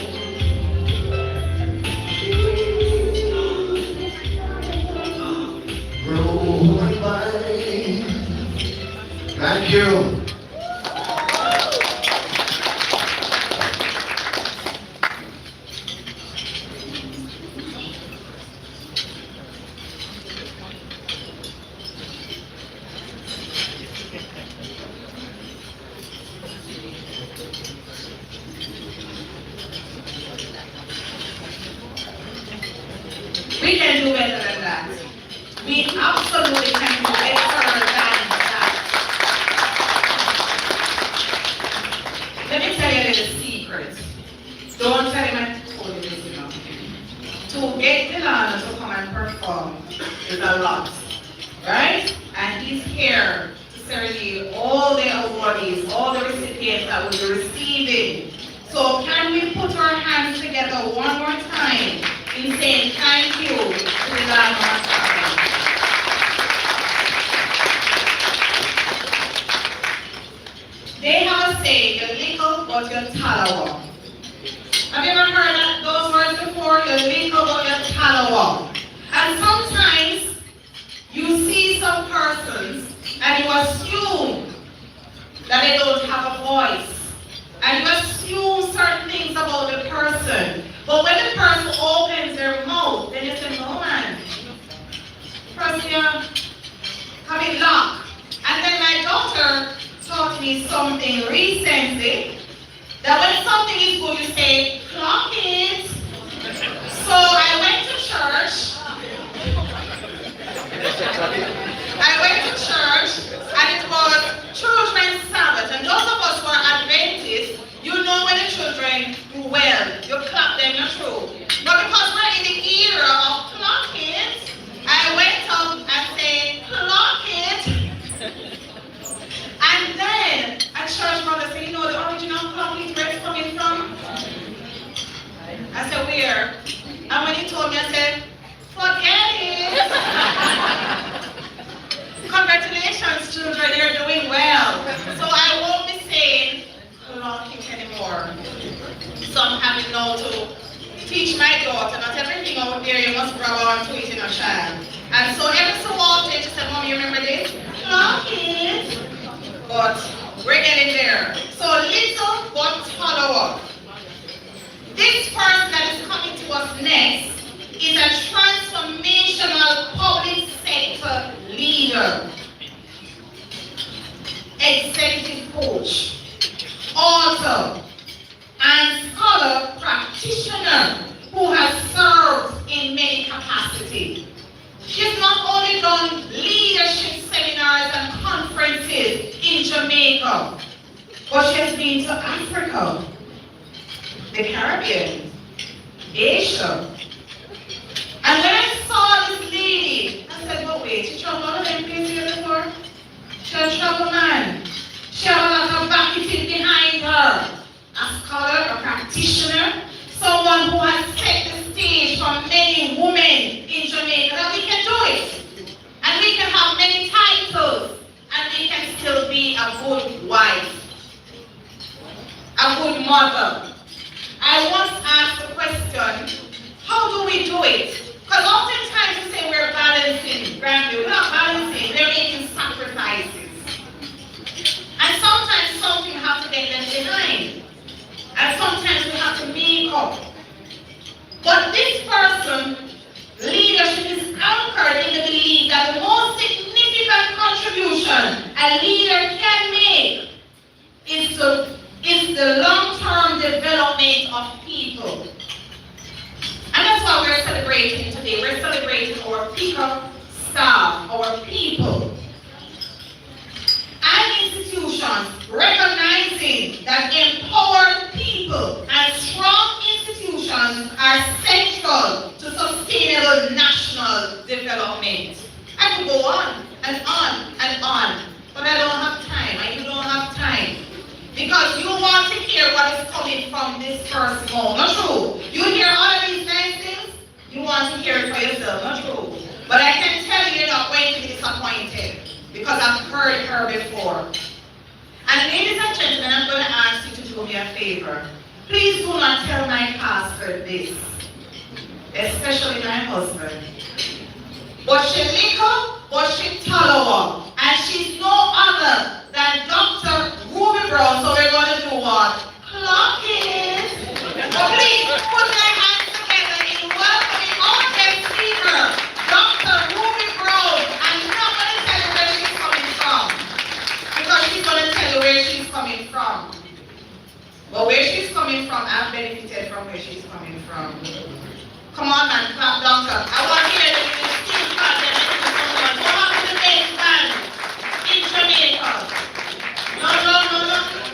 Growing fine. Thank you. We can do better than that. We absolutely can do better than that. Let me tell you a little secret. Don't tell him I told you this, you know. To get Delano to come and perform is a lot, right? And he's here to serenade all the awardees, all the recipients that will be receiving. So can we put our hands together one more time in saying thank you to the Delano family. They have a saying, you little but you talawa. Have you ever heard those words before? You little but you talawa. And sometimes you see some persons and and you assume that they don't have a voice. And you assume certain things about the person. But when the person opens their mouth, then you say, no man, person have it locked. And then my daughter taught me something recently, that when something is good, you say, clock it. So I went to church. And it was Children's Sabbath. And those of us who are Adventists, you know when the children do well, you clap them, not true. But because we're in the era of clock it, I went up and said, clock it. And then a church mother said, you know the original clock it, where it's coming from? I said, where? And when he told me, I said, forget it. Congratulations, children, you're doing well. So I won't be saying clock it anymore. So I'm having now to teach my daughter, not everything out there you must grab on to it in a child. And so every so often she said, Mom, you remember this? Clock it. But we're getting there. So little but follow up. This person that is coming to us next is a transformational public sector leader, executive coach, author, and scholar practitioner who has served in many capacities. She's not only done leadership seminars and conferences in Jamaica, but she has been to Africa, the Caribbean, Asia. And when I saw this lady, I said, but wait, she traveled all of them places here before? She's a travel man. She has a lot of backing behind her. A scholar, a practitioner, someone who has set the stage for many women in Jamaica, that we can do it. And we can have many titles, and we can still be a good wife, a good mother. I once asked the question, how do we do it? Because oftentimes we say we're balancing, we're not balancing, we're making sacrifices. And sometimes something has to get them behind. And sometimes we have to make up. But this person, leadership is anchored in the belief that the most significant contribution a leader can make is the long-term development of people. And that's why we're celebrating today. We're celebrating our PICA staff, our people. And institutions recognizing that empowered people and strong institutions are central to sustainable national development. I could go on and on and on, but I don't have time, and you don't have time. Because you want to hear what is coming from this first mouth, not true. You hear all of these nice things, you want to hear it for yourself, not true. But I can tell you you're not going to be disappointed, because I've heard her before. And ladies and gentlemen, I'm going to ask you to do me a favor. Please do not tell my pastor this, especially my husband. But she little, but she taller, and she's no other than Dr. Ruby Brown. So we're going to do what? Clock it. So please put your hands together in welcoming our guest speaker, Dr. Ruby Brown. And she's not going to tell you where she's coming from, because she's going to tell you where she's coming from. But where she's coming from, I've benefited from where she's coming from. Come on, man, clap, doctor. I want to hear the steel clap there. Come on to the main band in Jamaica. No.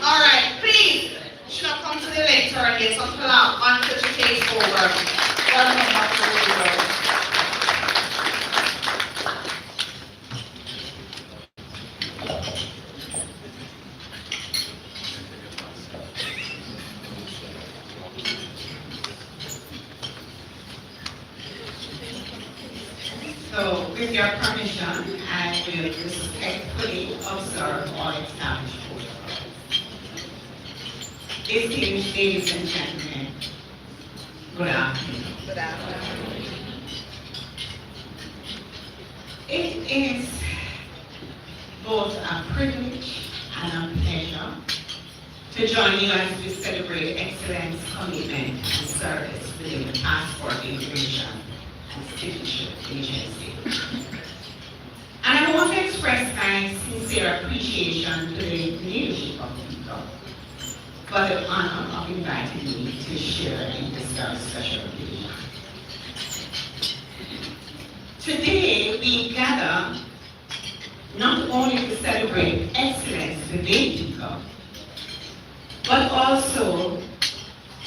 All right, please. You should have come to the lectern yet, so clap until she takes over. Welcome back to the world. So, with your permission, I will respectfully observe all established protocols. Distinguished ladies and gentlemen, good afternoon. Good afternoon. It is both a privilege and a pleasure to join you as we celebrate excellence, commitment, and service within the Passport Immigration and Citizenship Agency. And I want to express my sincere appreciation to the leadership of PICA for the honor of inviting me to share in this very special occasion. Today, we gather not only to celebrate excellence within PICA, but also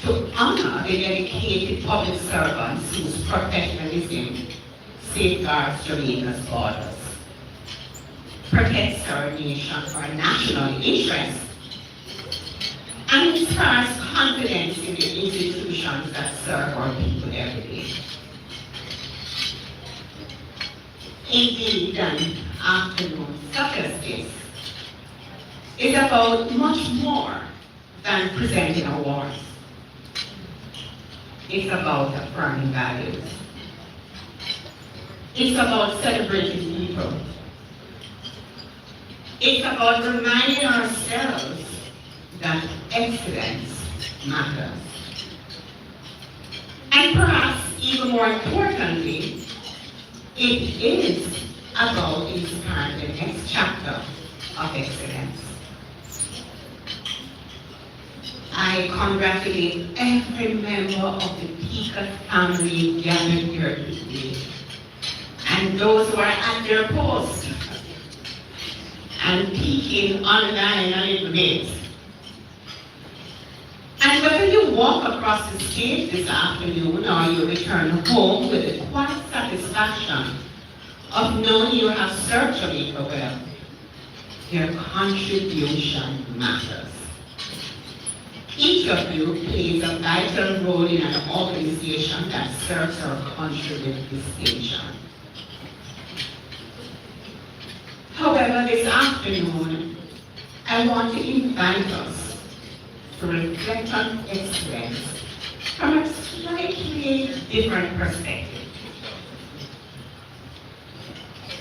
to honor the dedicated public servants whose professionalism safeguards Jamaica's borders, protects our nation for national interest, and inspires confidence in the institutions that serve our people every day. Indeed, an afternoon such as this is about much more than presenting awards. It's about affirming values. It's about celebrating people. It's about reminding ourselves that excellence matters. And perhaps even more importantly, it is about inspiring the next chapter of excellence. I congratulate every member of the PICA family gathered here today, and those who are at their posts and peeking online a little bit. And whether you walk across the stage this afternoon or you return home with the quiet satisfaction of knowing you have served Jamaica well, your contribution matters. Each of you plays a vital role in an organization that serves our country with distinction. However, this afternoon, I want to invite us to reflect on excellence from a slightly different perspective.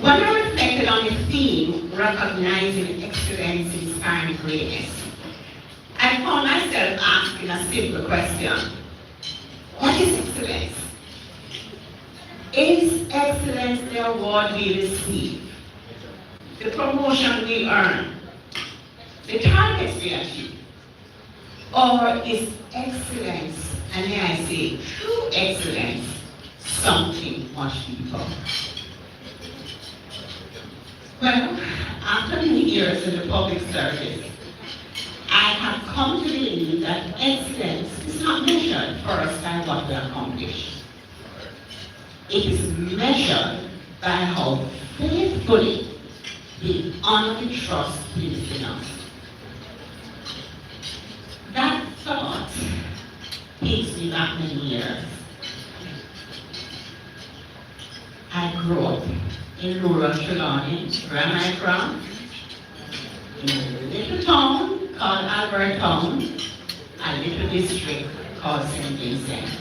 When I reflected on the theme, recognizing excellence, inspiring greatness, I found myself asking a simple question. What is excellence? Is excellence the award we receive, the promotion we earn, the targets we achieve? Or is excellence, and may I say true excellence, something much deeper? Well, after many years in the public service, I have come to believe that excellence is not measured first by what we accomplish. It is measured by how faithfully we honor the trust placed in us. That thought takes me back many years. I grew up in rural Trelawney, where am I from? In a little town called Albertown, a little district called St. Vincent.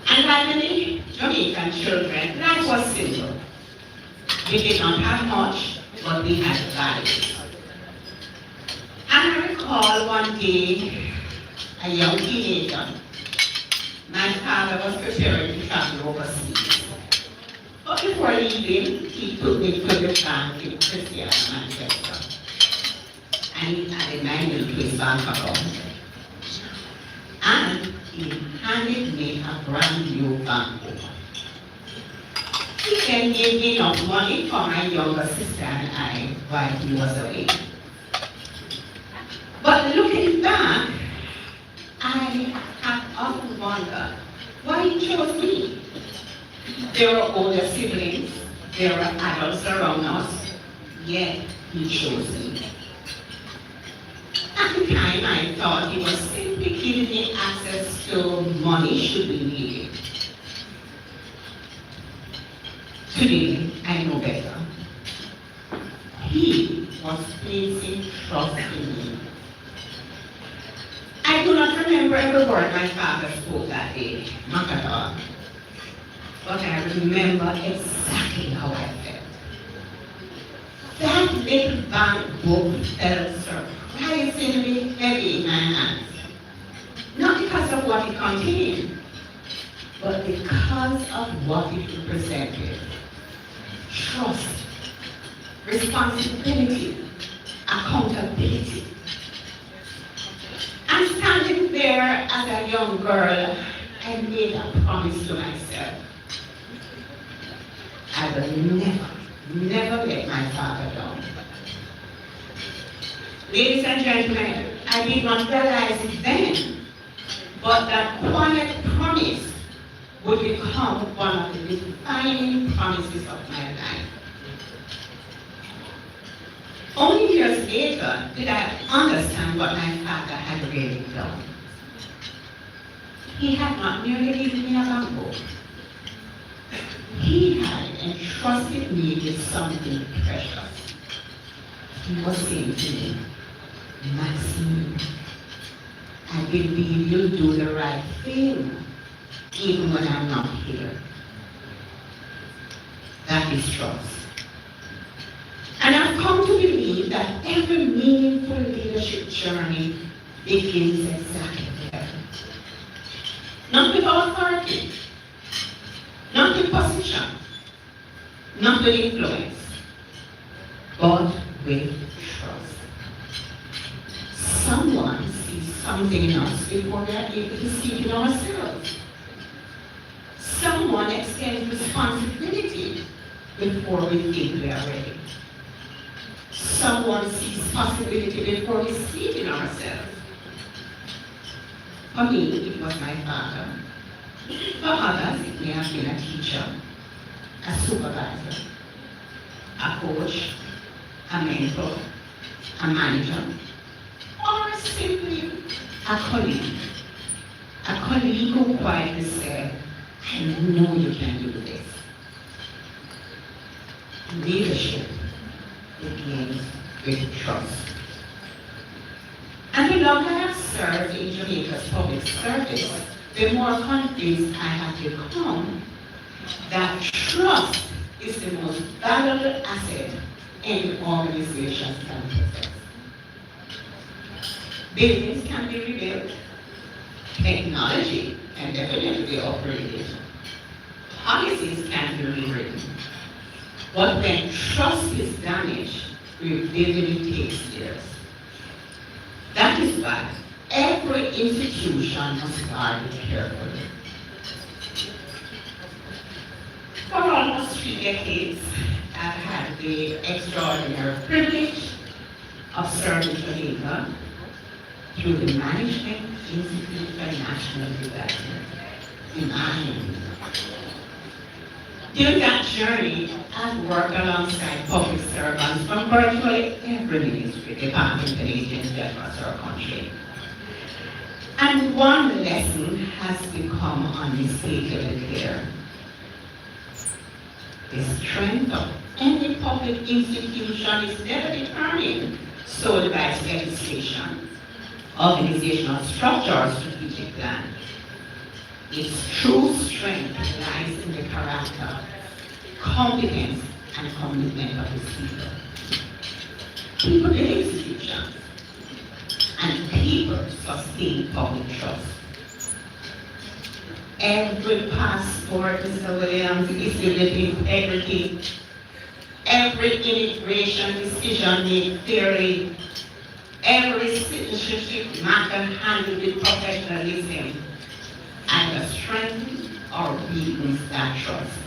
And like many Jamaican children, life was simple. We did not have much, but we had values. And I recall one day, a young teenager, my father was preparing to travel overseas. But before leaving, he took me to the bank in Christian, Manchester. And he added my name to his bank account. And he handed me a brand new bank book. He then gave me enough money for my younger sister and I while he was away. But looking back, I have often wondered why he chose me. There were older siblings, there were adults around us, yet he chose me. At the time, I thought he was simply giving me access to money should we need it. Today, I know better. He was placing trust in me. I do not remember every word my father spoke that day, not at all. But I remember exactly how I felt. That little bank book felt surprisingly heavy in my hands. Not because of what it contained, but because of what it represented. Trust, responsibility, accountability. I'm standing there as a young girl. I made a promise to myself. I will never let my father down. Ladies and gentlemen, I did not realize it then, but that quiet promise would become one of the defining promises of my life. Only years later did I understand what my father had really done. He had not merely given me a bamboo. He had entrusted me with something precious. He was saying to me, Maxine, I believe you'll do the right thing, even when I'm not here. That is trust. And I've come to believe that every meaningful leadership journey begins exactly there. Not with authority, not with position, not with influence, but with trust. Someone sees something in us before we are able to see it in ourselves. Someone extends responsibility before we think we are ready. Someone sees possibility before we see it in ourselves. For me, it was my father. For others, it may have been a teacher, a supervisor, a coach, a mentor, a manager, or simply a colleague. A colleague who quietly said, I know you can do this. Leadership begins with trust. And the longer I have served in Jamaica's public service, the more convinced I have become that trust is the most valuable asset any organization can possess. Buildings can be rebuilt, technology can definitely be upgraded, policies can be rewritten, but when trust is damaged, rebuilding takes years. That is why every institution must guard it carefully. For almost 3 decades, I've had the extraordinary privilege of serving Jamaica through the Management Institute for National Development. Imagine. During that journey, I've worked alongside public servants from virtually every ministry, department, and agency across our country. And one lesson has become unmistakably clear. The strength of any public institution is never determined solely by its legislation, organizational structure, or strategic plan. Its true strength lies in the character, competence, and commitment of its people. People build institutions, and people sustain public trust. Every passport, Mr. Williams, is with integrity. Every immigration decision made fairly. Every citizenship matter handled with professionalism. And the strength or weakness that trust.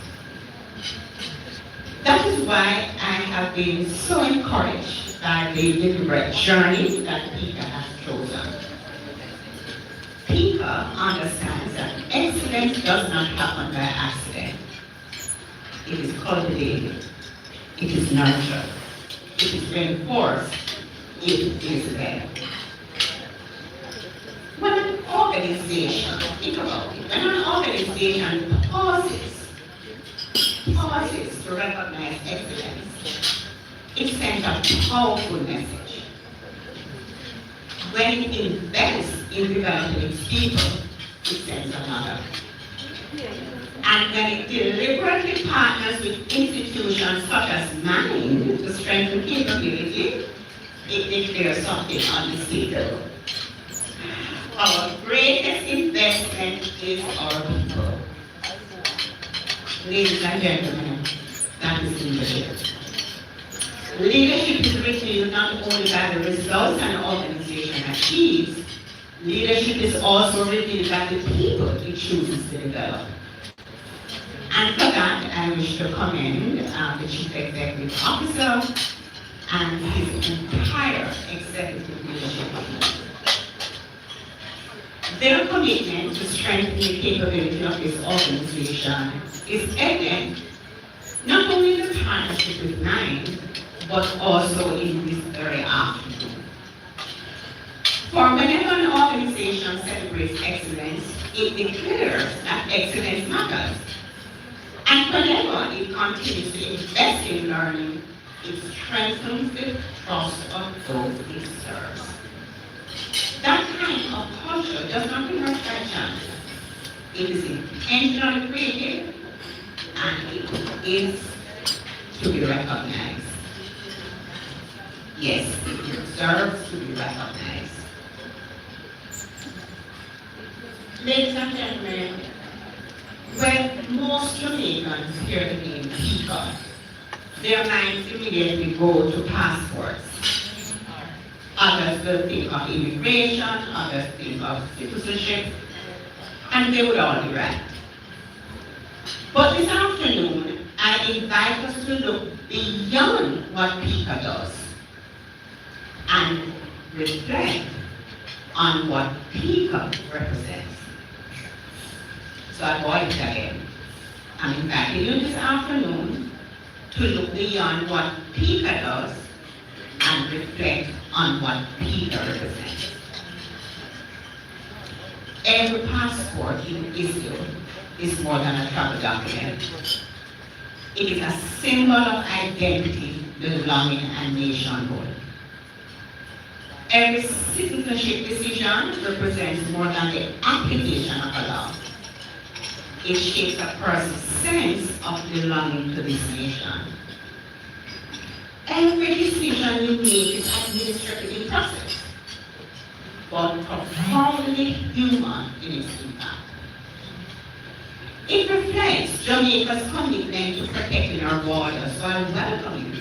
That is why I have been so encouraged by the deliberate journey that PICA has chosen. PICA understands that excellence does not happen by accident. It is cultivated, it is nurtured, it is reinforced, it is led. When an organization, think about it, when an organization pauses to recognize excellence, it sends a powerful message. When it invests in developing its people, it sends another. And when it deliberately partners with institutions such as mine to strengthen capability, it declares something unmistakable. Our greatest investment is our people. Ladies and gentlemen, that is leadership. Leadership is revealed not only by the results an organization achieves, leadership is also revealed by the people it chooses to develop. And for that, I wish to commend the Chief Executive Officer and his entire executive leadership team. Their commitment to strengthen the capability of this organization is evident not only in the partnership with NINE, but also in this very afternoon. For whenever an organization celebrates excellence, it declares that excellence matters. And whenever it continues to invest in learning, it strengthens the trust of those it serves. That kind of culture does not emerge by chance. It is intentionally created, and it is to be recognized. Yes, it deserves to be recognized. Ladies and gentlemen, when most Jamaicans hear the name PICA, their minds immediately go to passports. Others will think of immigration, others think of citizenship, and they would all be right. But this afternoon, I invite us to look beyond what PICA does and reflect on what PICA represents. So I go it again. I'm inviting you this afternoon to look beyond what PICA does and reflect on what PICA represents. Every passport you issue is more than a travel document. It is a symbol of identity, belonging, and nationhood. Every citizenship decision represents more than the application of a law. It shapes a person's sense of belonging to this nation. Every decision you make is administrative in process, but profoundly human in its impact. It reflects Jamaica's commitment to protecting our borders while welcoming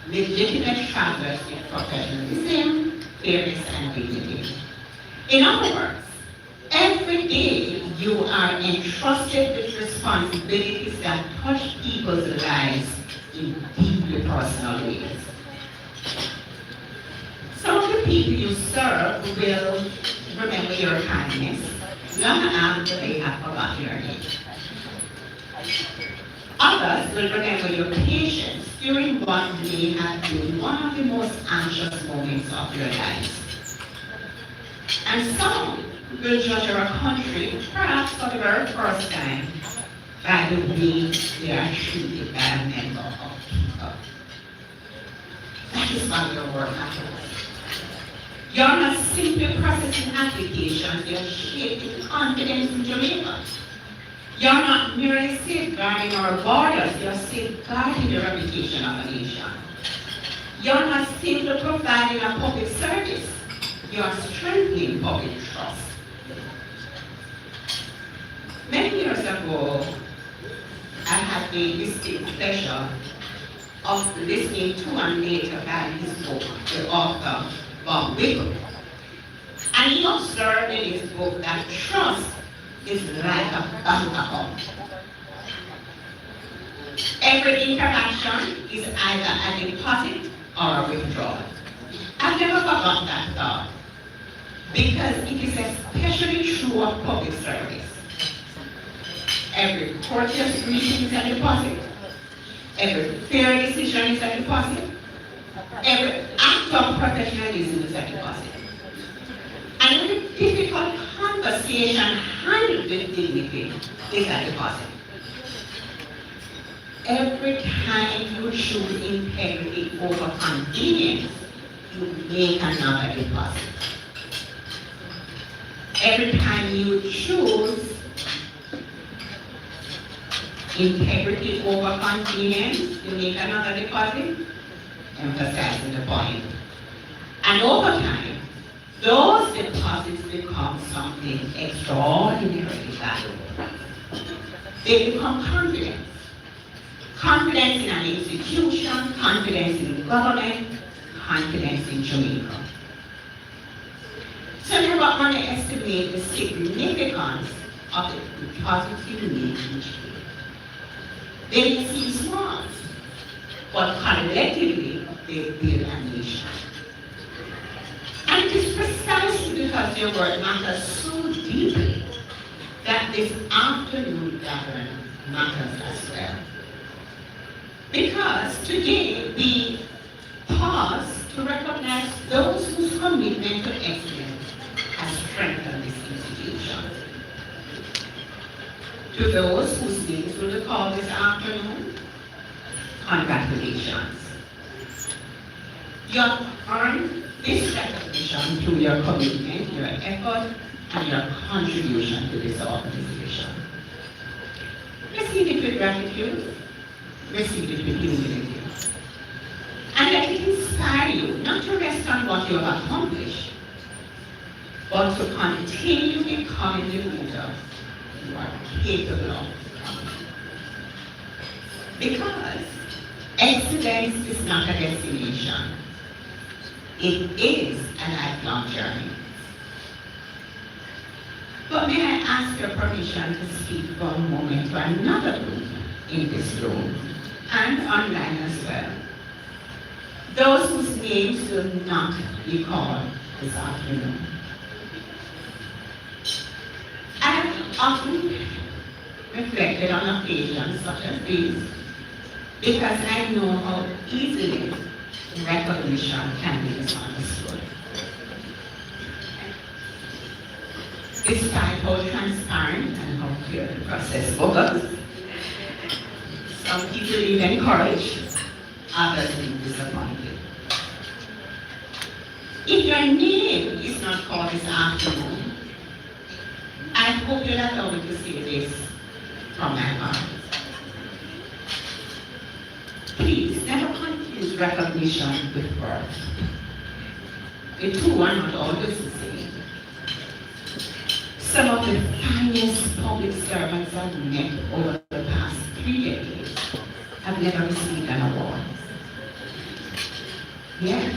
legitimate travelers with professionalism, fairness, and dignity. In other words, every day you are entrusted with responsibilities that touch people's lives in deeply personal ways. Some of the people you serve will remember your kindness long after they have forgotten your name. Others will remember your patience during what may have been one of the most anxious moments of your lives. And some will judge our country, perhaps for the very first time, by the way they are treated by a member of PICA. That is why your work matters. You're not simply processing applications, you're shaping confidence in Jamaica. You're not merely safeguarding our borders, you're safeguarding the reputation of a nation. You're not simply providing a public service, you're strengthening public trust. Many years ago, I had the distinct pleasure of listening to and later buying his book, the author, Bob Wickel. And he observed in his book that trust is like a bank account. Every interaction is either a deposit or a withdrawal. I've never forgotten that thought, because it is especially true of public service. Every courteous greeting is a deposit. Every fair decision is a deposit. Every act of professionalism is a deposit. And every difficult conversation handled with dignity is a deposit. Every time you choose integrity over convenience, you make another deposit. Every time you choose integrity over convenience, you make another deposit, emphasizing the point. And over time, those deposits become something extraordinarily valuable. They become confidence. Confidence in an institution, confidence in government, confidence in Jamaica. So never underestimate the significance of the deposits you make each year. They may seem small, but collectively they build a nation. And it is precisely because your work matters so deeply that this afternoon gathering matters as well. Because today we pause to recognize those whose commitment to excellence has strengthened this institution. To those whose names will be called this afternoon, congratulations. You have earned this recognition through your commitment, your effort, and your contribution to this organization. Receive it with gratitude, receive it with humility. And let it inspire you not to rest on what you have accomplished, but to continue becoming the leader you are capable of becoming. Because excellence is not a destination. It is a lifelong journey. But may I ask your permission to speak for a moment to another group in this room and online as well. Those whose names will not be called this afternoon. I have often reflected on occasions such as these because I know how easily recognition can be misunderstood. Despite how transparent and how clear the process was, some people leave encouraged, others leave disappointed. If your name is not called this afternoon, I hope you'll allow me to say this from my heart. Please never confuse recognition with worth. The two are not always the same. Some of the finest public servants I've met over the past 3 decades have never received an award. Yet,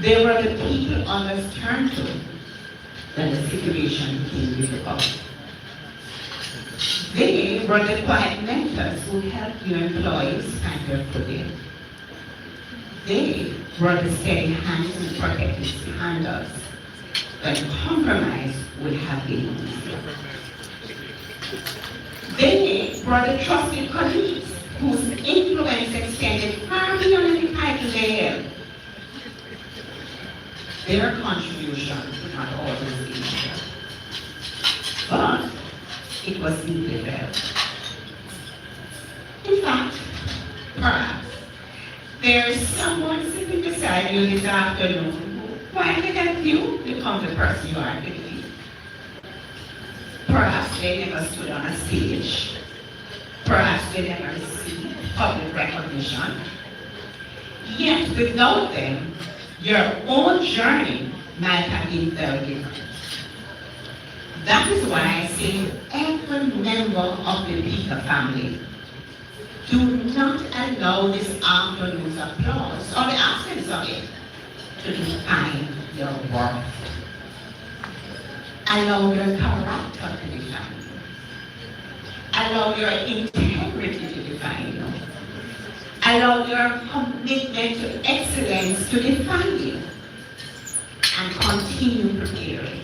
they were the people others turned to when the situation became difficult. They were the quiet mentors who helped your employees find their footing. They were the steady hands and protective standards when compromise would have been easier. They were the trusted colleagues whose influence extended far beyond the title they held. Their contribution was not always easy, but it was deeply felt. In fact, perhaps there is someone sitting beside you this afternoon who quietly helped you become the person you are today. Perhaps they never stood on a stage. Perhaps they never received public recognition. Yet without them, your own journey might have been very different. That is why I say every member of the PICA family, do not allow this afternoon's applause or the absence of it to define your worth. Allow your character to define you. Allow your integrity to define you. Allow your commitment to excellence to define you. And continue preparing.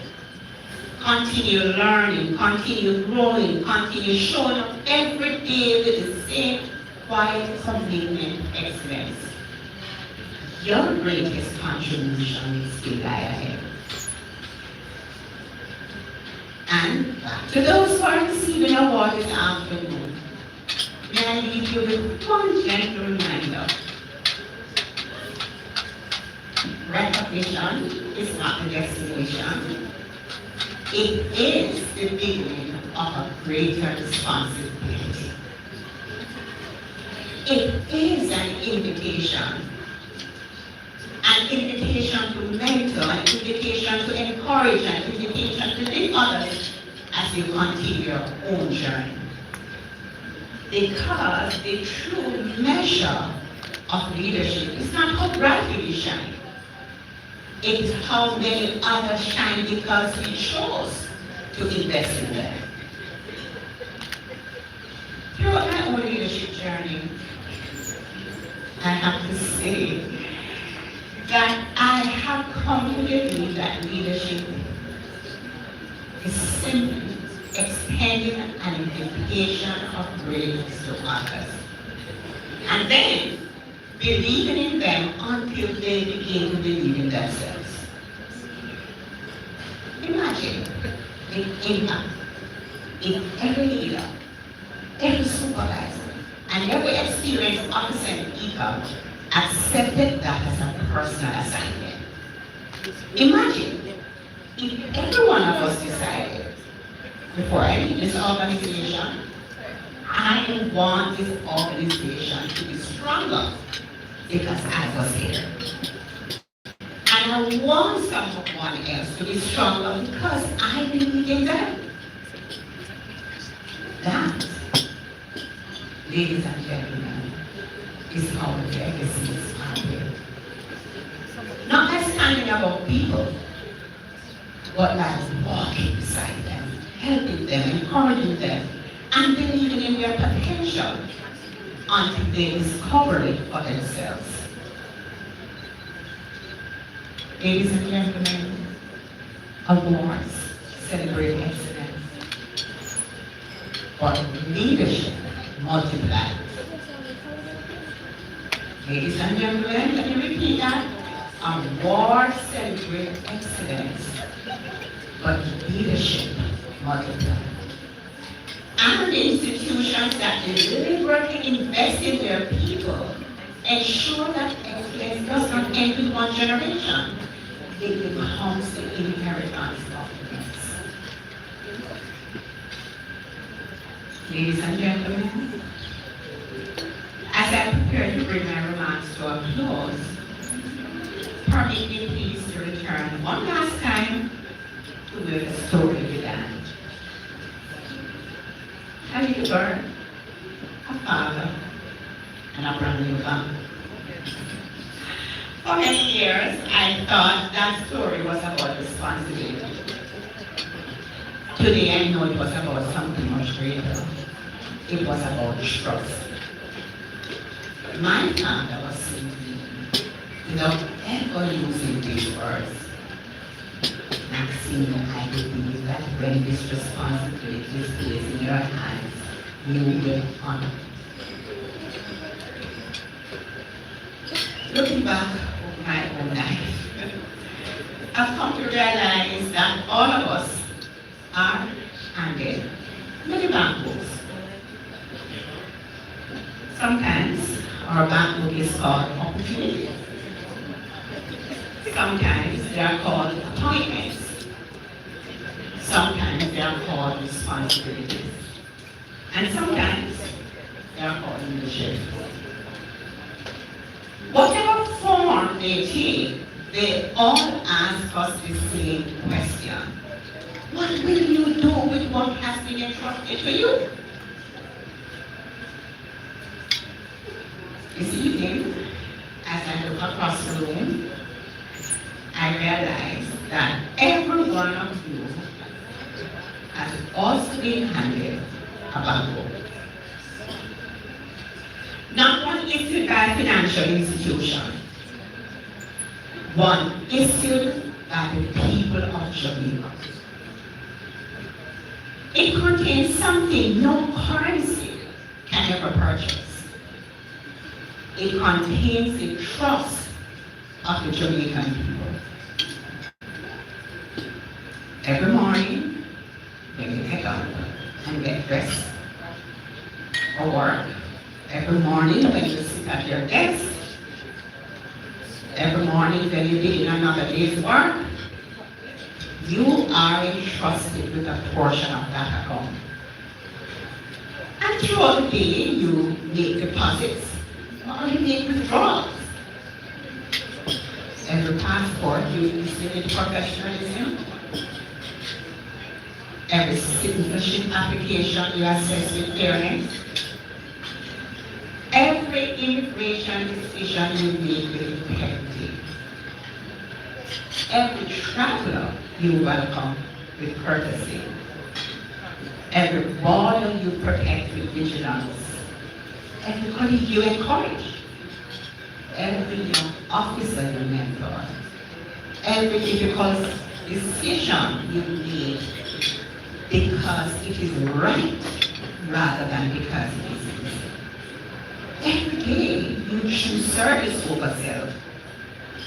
Continue learning, continue growing, continue showing up every day with the same quiet commitment to excellence. Your greatest contribution is still lie ahead. And to those who are receiving awards this afternoon, may I leave you with one gentle reminder. Recognition is not the destination. It is the beginning of a greater responsibility. It is an invitation to mentor, an invitation to encourage, an invitation to lead others as you continue your own journey. Because the true measure of leadership is not how brightly you shine. It is how many others shine because we chose to invest in them. Throughout my own leadership journey, I have to say that I have come to believe that leadership is simply extending an invitation of grace to others. And then believing in them until they begin to believe in themselves. Imagine the impact if every leader, every supervisor, and every experienced officer in PICA accepted that as a personal assignment. Imagine if every one of us decided, before I leave this organization, I want this organization to be stronger because I was here. And I want someone else to be stronger because I believe in them. That, ladies and gentlemen, is how legacies are built. Not by standing above people, but by walking beside them, helping them, encouraging them, and believing in their potential until they discover it for themselves. Ladies and gentlemen, awards celebrate excellence, but leadership multiplies. Ladies and gentlemen, let me repeat that. Awards celebrate excellence, but leadership multiplies. And the institutions that deliberately invest in their people ensure that excellence does not end with one generation. It becomes the inheritance of the next. Ladies and gentlemen, as I prepare to bring my remarks to a close, permit me please to return one last time to where the story began. A little girl, a father, and a brand new family. For many years, I thought that story was about responsibility. Today, I know it was about something much greater. It was about trust. My father was saying, without ever using these words, Maxine, I believe that when this responsibility is placed in your hands, you will honor. Looking back over my own life, I've come to realize that all of us are handed many bank books. Sometimes our bank book is called opportunity. Sometimes they are called appointments. Sometimes they are called responsibilities. And sometimes they are called leadership. Whatever form they take, they all ask us the same question. What will you do with what has been entrusted to you? This evening, as I look across the room, I realize that every one of you has also been handed a bank book. Not one issued by a financial institution, one issued by the people of Jamaica. It contains something no currency can ever purchase. It contains the trust of the Jamaican people. Every morning, when you get up and get dressed or work, every morning when you sit at your desk, every morning when you begin another day's work, you are entrusted with a portion of that account. And throughout the day, you make deposits All you need is drugs. Every passport you receive professionalism. Every citizenship application you assess with fairness. Every immigration decision you make with integrity. Every traveler you welcome with courtesy. Every border you protect with vigilance. Every colleague you encourage. Every young officer you mentor. Every difficult decision you make because it is right rather than because it is easy. Every day you choose service over self.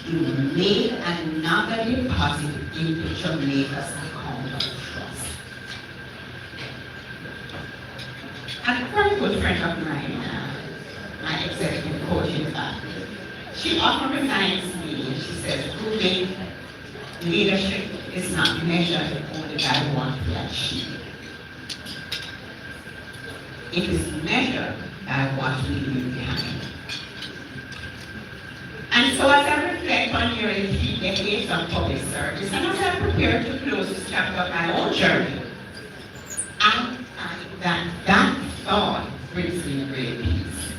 You make another deposit into Jamaica's account of trust. A very good friend of mine, my executive coach in fact, she often reminds me, she says, proving leadership is not measured only by what we achieve. It is measured by what we leave behind. And so as I reflect on nearly 3 decades of public service, and as I prepare to close this chapter of my own journey, I find that thought brings me great peace.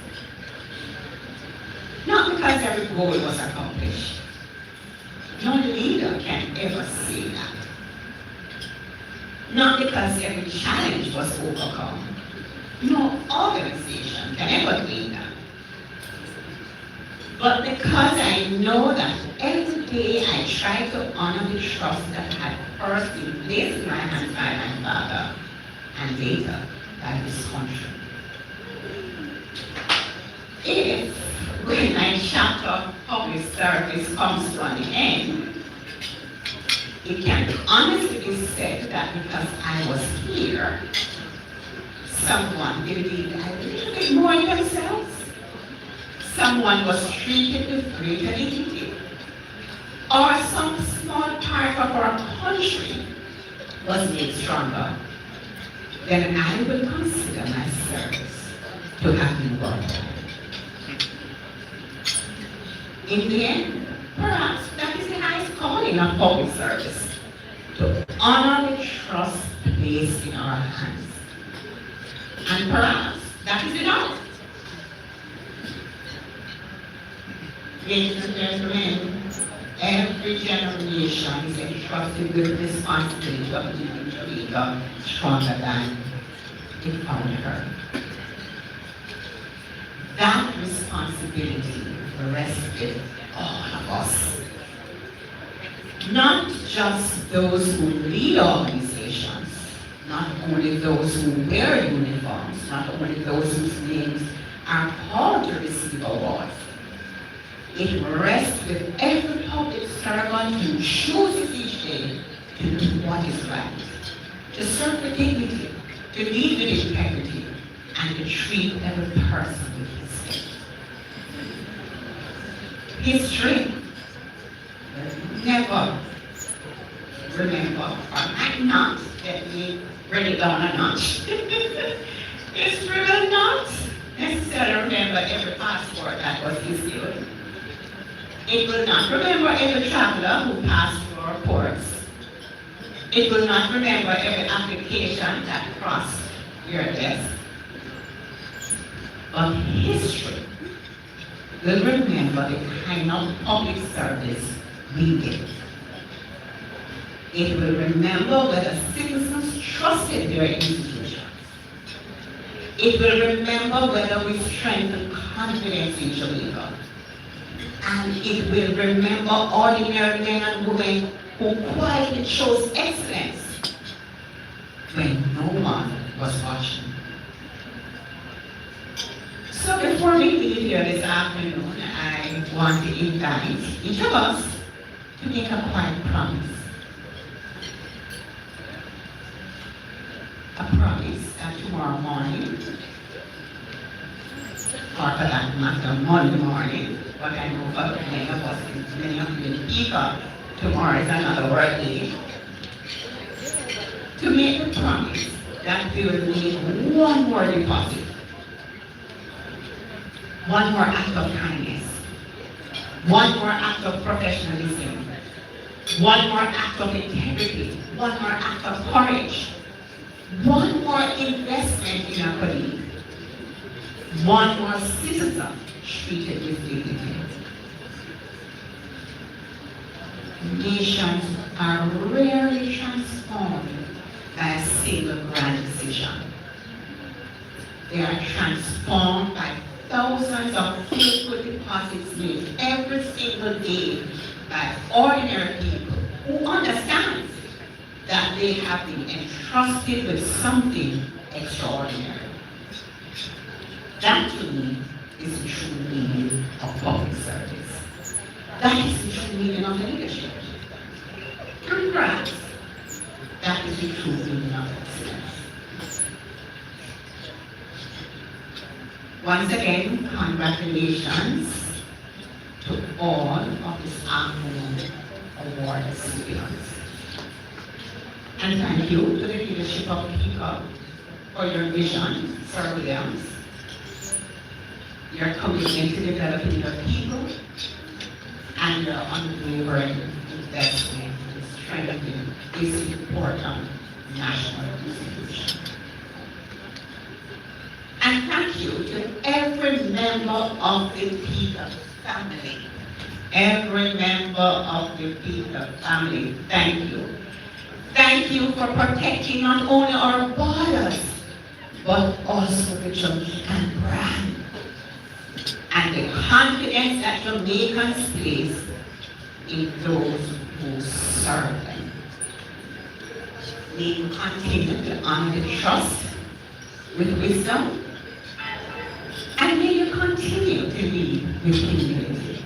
Not because every goal was accomplished. No leader can ever say that. Not because every challenge was overcome. No organization can ever claim that. But because I know that every day I try to honor the trust that had first been placed in my hands by my father and later by this country. If, when my chapter of public service comes to an end, it can honestly be said that because I was here, someone believed a little bit more in themselves. Someone was treated with greater dignity. Or some small part of our country was made stronger. Then I will consider my service to have been worthwhile. In the end, perhaps that is the highest calling of public service, to honor the trust placed in our hands. And perhaps that is enough. Ladies and gentlemen, every generation is entrusted with the responsibility of leaving Jamaica stronger than it found her. That responsibility rests with all of us. Not just those who lead organizations, not only those who wear uniforms, not only those whose names are called to receive awards. It rests with every public servant who chooses each day to do what is right, to serve with dignity, to lead with integrity, and to treat every person with respect. History will never remember, or might not, let me bring it down a notch. History will not necessarily remember every passport that was issued. It will not remember every traveler who passed through our ports. It will not remember every application that crossed your desk. But history will remember the kind of public service we did. It will remember whether citizens trusted their institutions. It will remember whether we strengthened confidence in Jamaica. And it will remember ordinary men and women who quietly chose excellence when no one was watching. So before we leave here this afternoon, I want to invite each of us to make a quiet promise. A promise that tomorrow morning, or for that matter, Monday morning, but I know for many of us, many of you in PICA, tomorrow is another work day, to make a promise that we will make one more deposit one more act of kindness, one more act of professionalism, one more act of integrity, one more act of courage, one more investment in our colleague, one more citizen treated with dignity. Nations are rarely transformed by a single grand decision. They are transformed by thousands of faithful deposits made every single day by ordinary people who understand that they have been entrusted with something extraordinary. That to me is the true meaning of public service. That is the true meaning of leadership. And perhaps that is the true meaning of excellence. Once again, congratulations to all of this afternoon award recipients. And thank you to the leadership of PICA for your vision, Sir Williams, your commitment to developing your people, and your unwavering investment in strengthening this important national institution. And thank you to every member of the PICA family. Every member of the PICA family, thank you. Thank you for protecting not only our borders, but also the Jamaican brand and the confidence that Jamaicans place in those who serve them. May you continue to honor the trust with wisdom, and may you continue to lead with humility.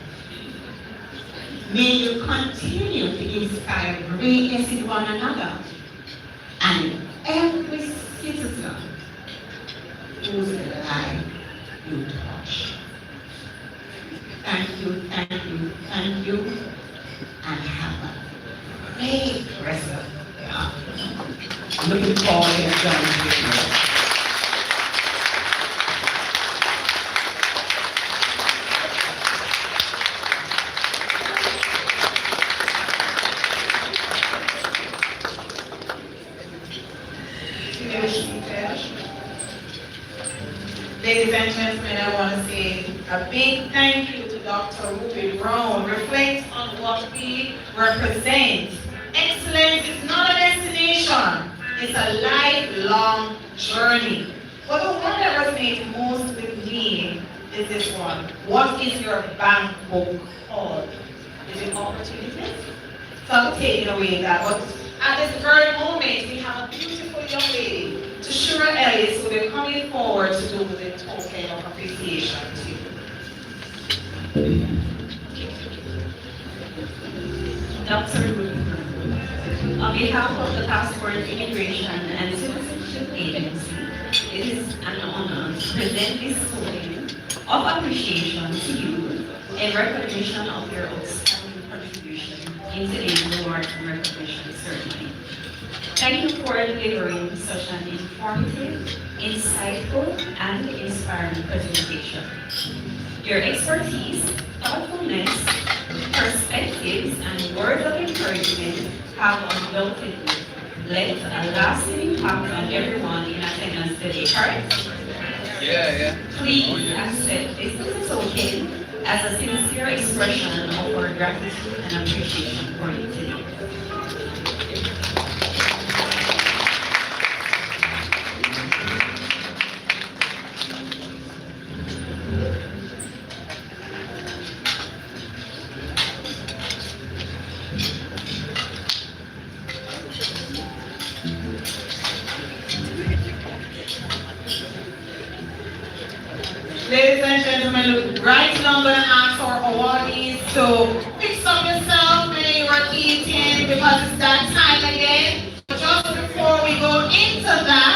May you continue to inspire greatness in one another and in every citizen whose life you touch. Thank you, thank you, thank you, and have a great rest of the afternoon. Looking forward to joining with you. Ladies and gentlemen, I want to say a big thank you to Dr. Ruby Brown. Reflect on what we represent. Excellence is not a destination, it's a lifelong journey. But the one that resonates most with me is this one. What is your bank book called? Is it opportunities? So I'll take it away that. But at this very moment, we have a beautiful young lady, Shura Ellis, who will be coming forward to do the token of appreciation to you. Dr. Ruby, on behalf of the Passport Immigration and Citizenship Agency, it is an honor to present this token of appreciation to you in recognition of your outstanding contribution in today's award and recognition ceremony. Thank you for delivering such an informative, insightful, and inspiring presentation. Your expertise, thoughtfulness, perspectives, and words of encouragement have undoubtedly left a lasting impact on everyone in attendance today, correct? Yeah. Please accept this as a token as a sincere expression of our gratitude and appreciation for you today. Ladies and gentlemen, look, right now I'm going to ask our awardees to fix up yourself when you are eating because it's that time again. But just before we go into that,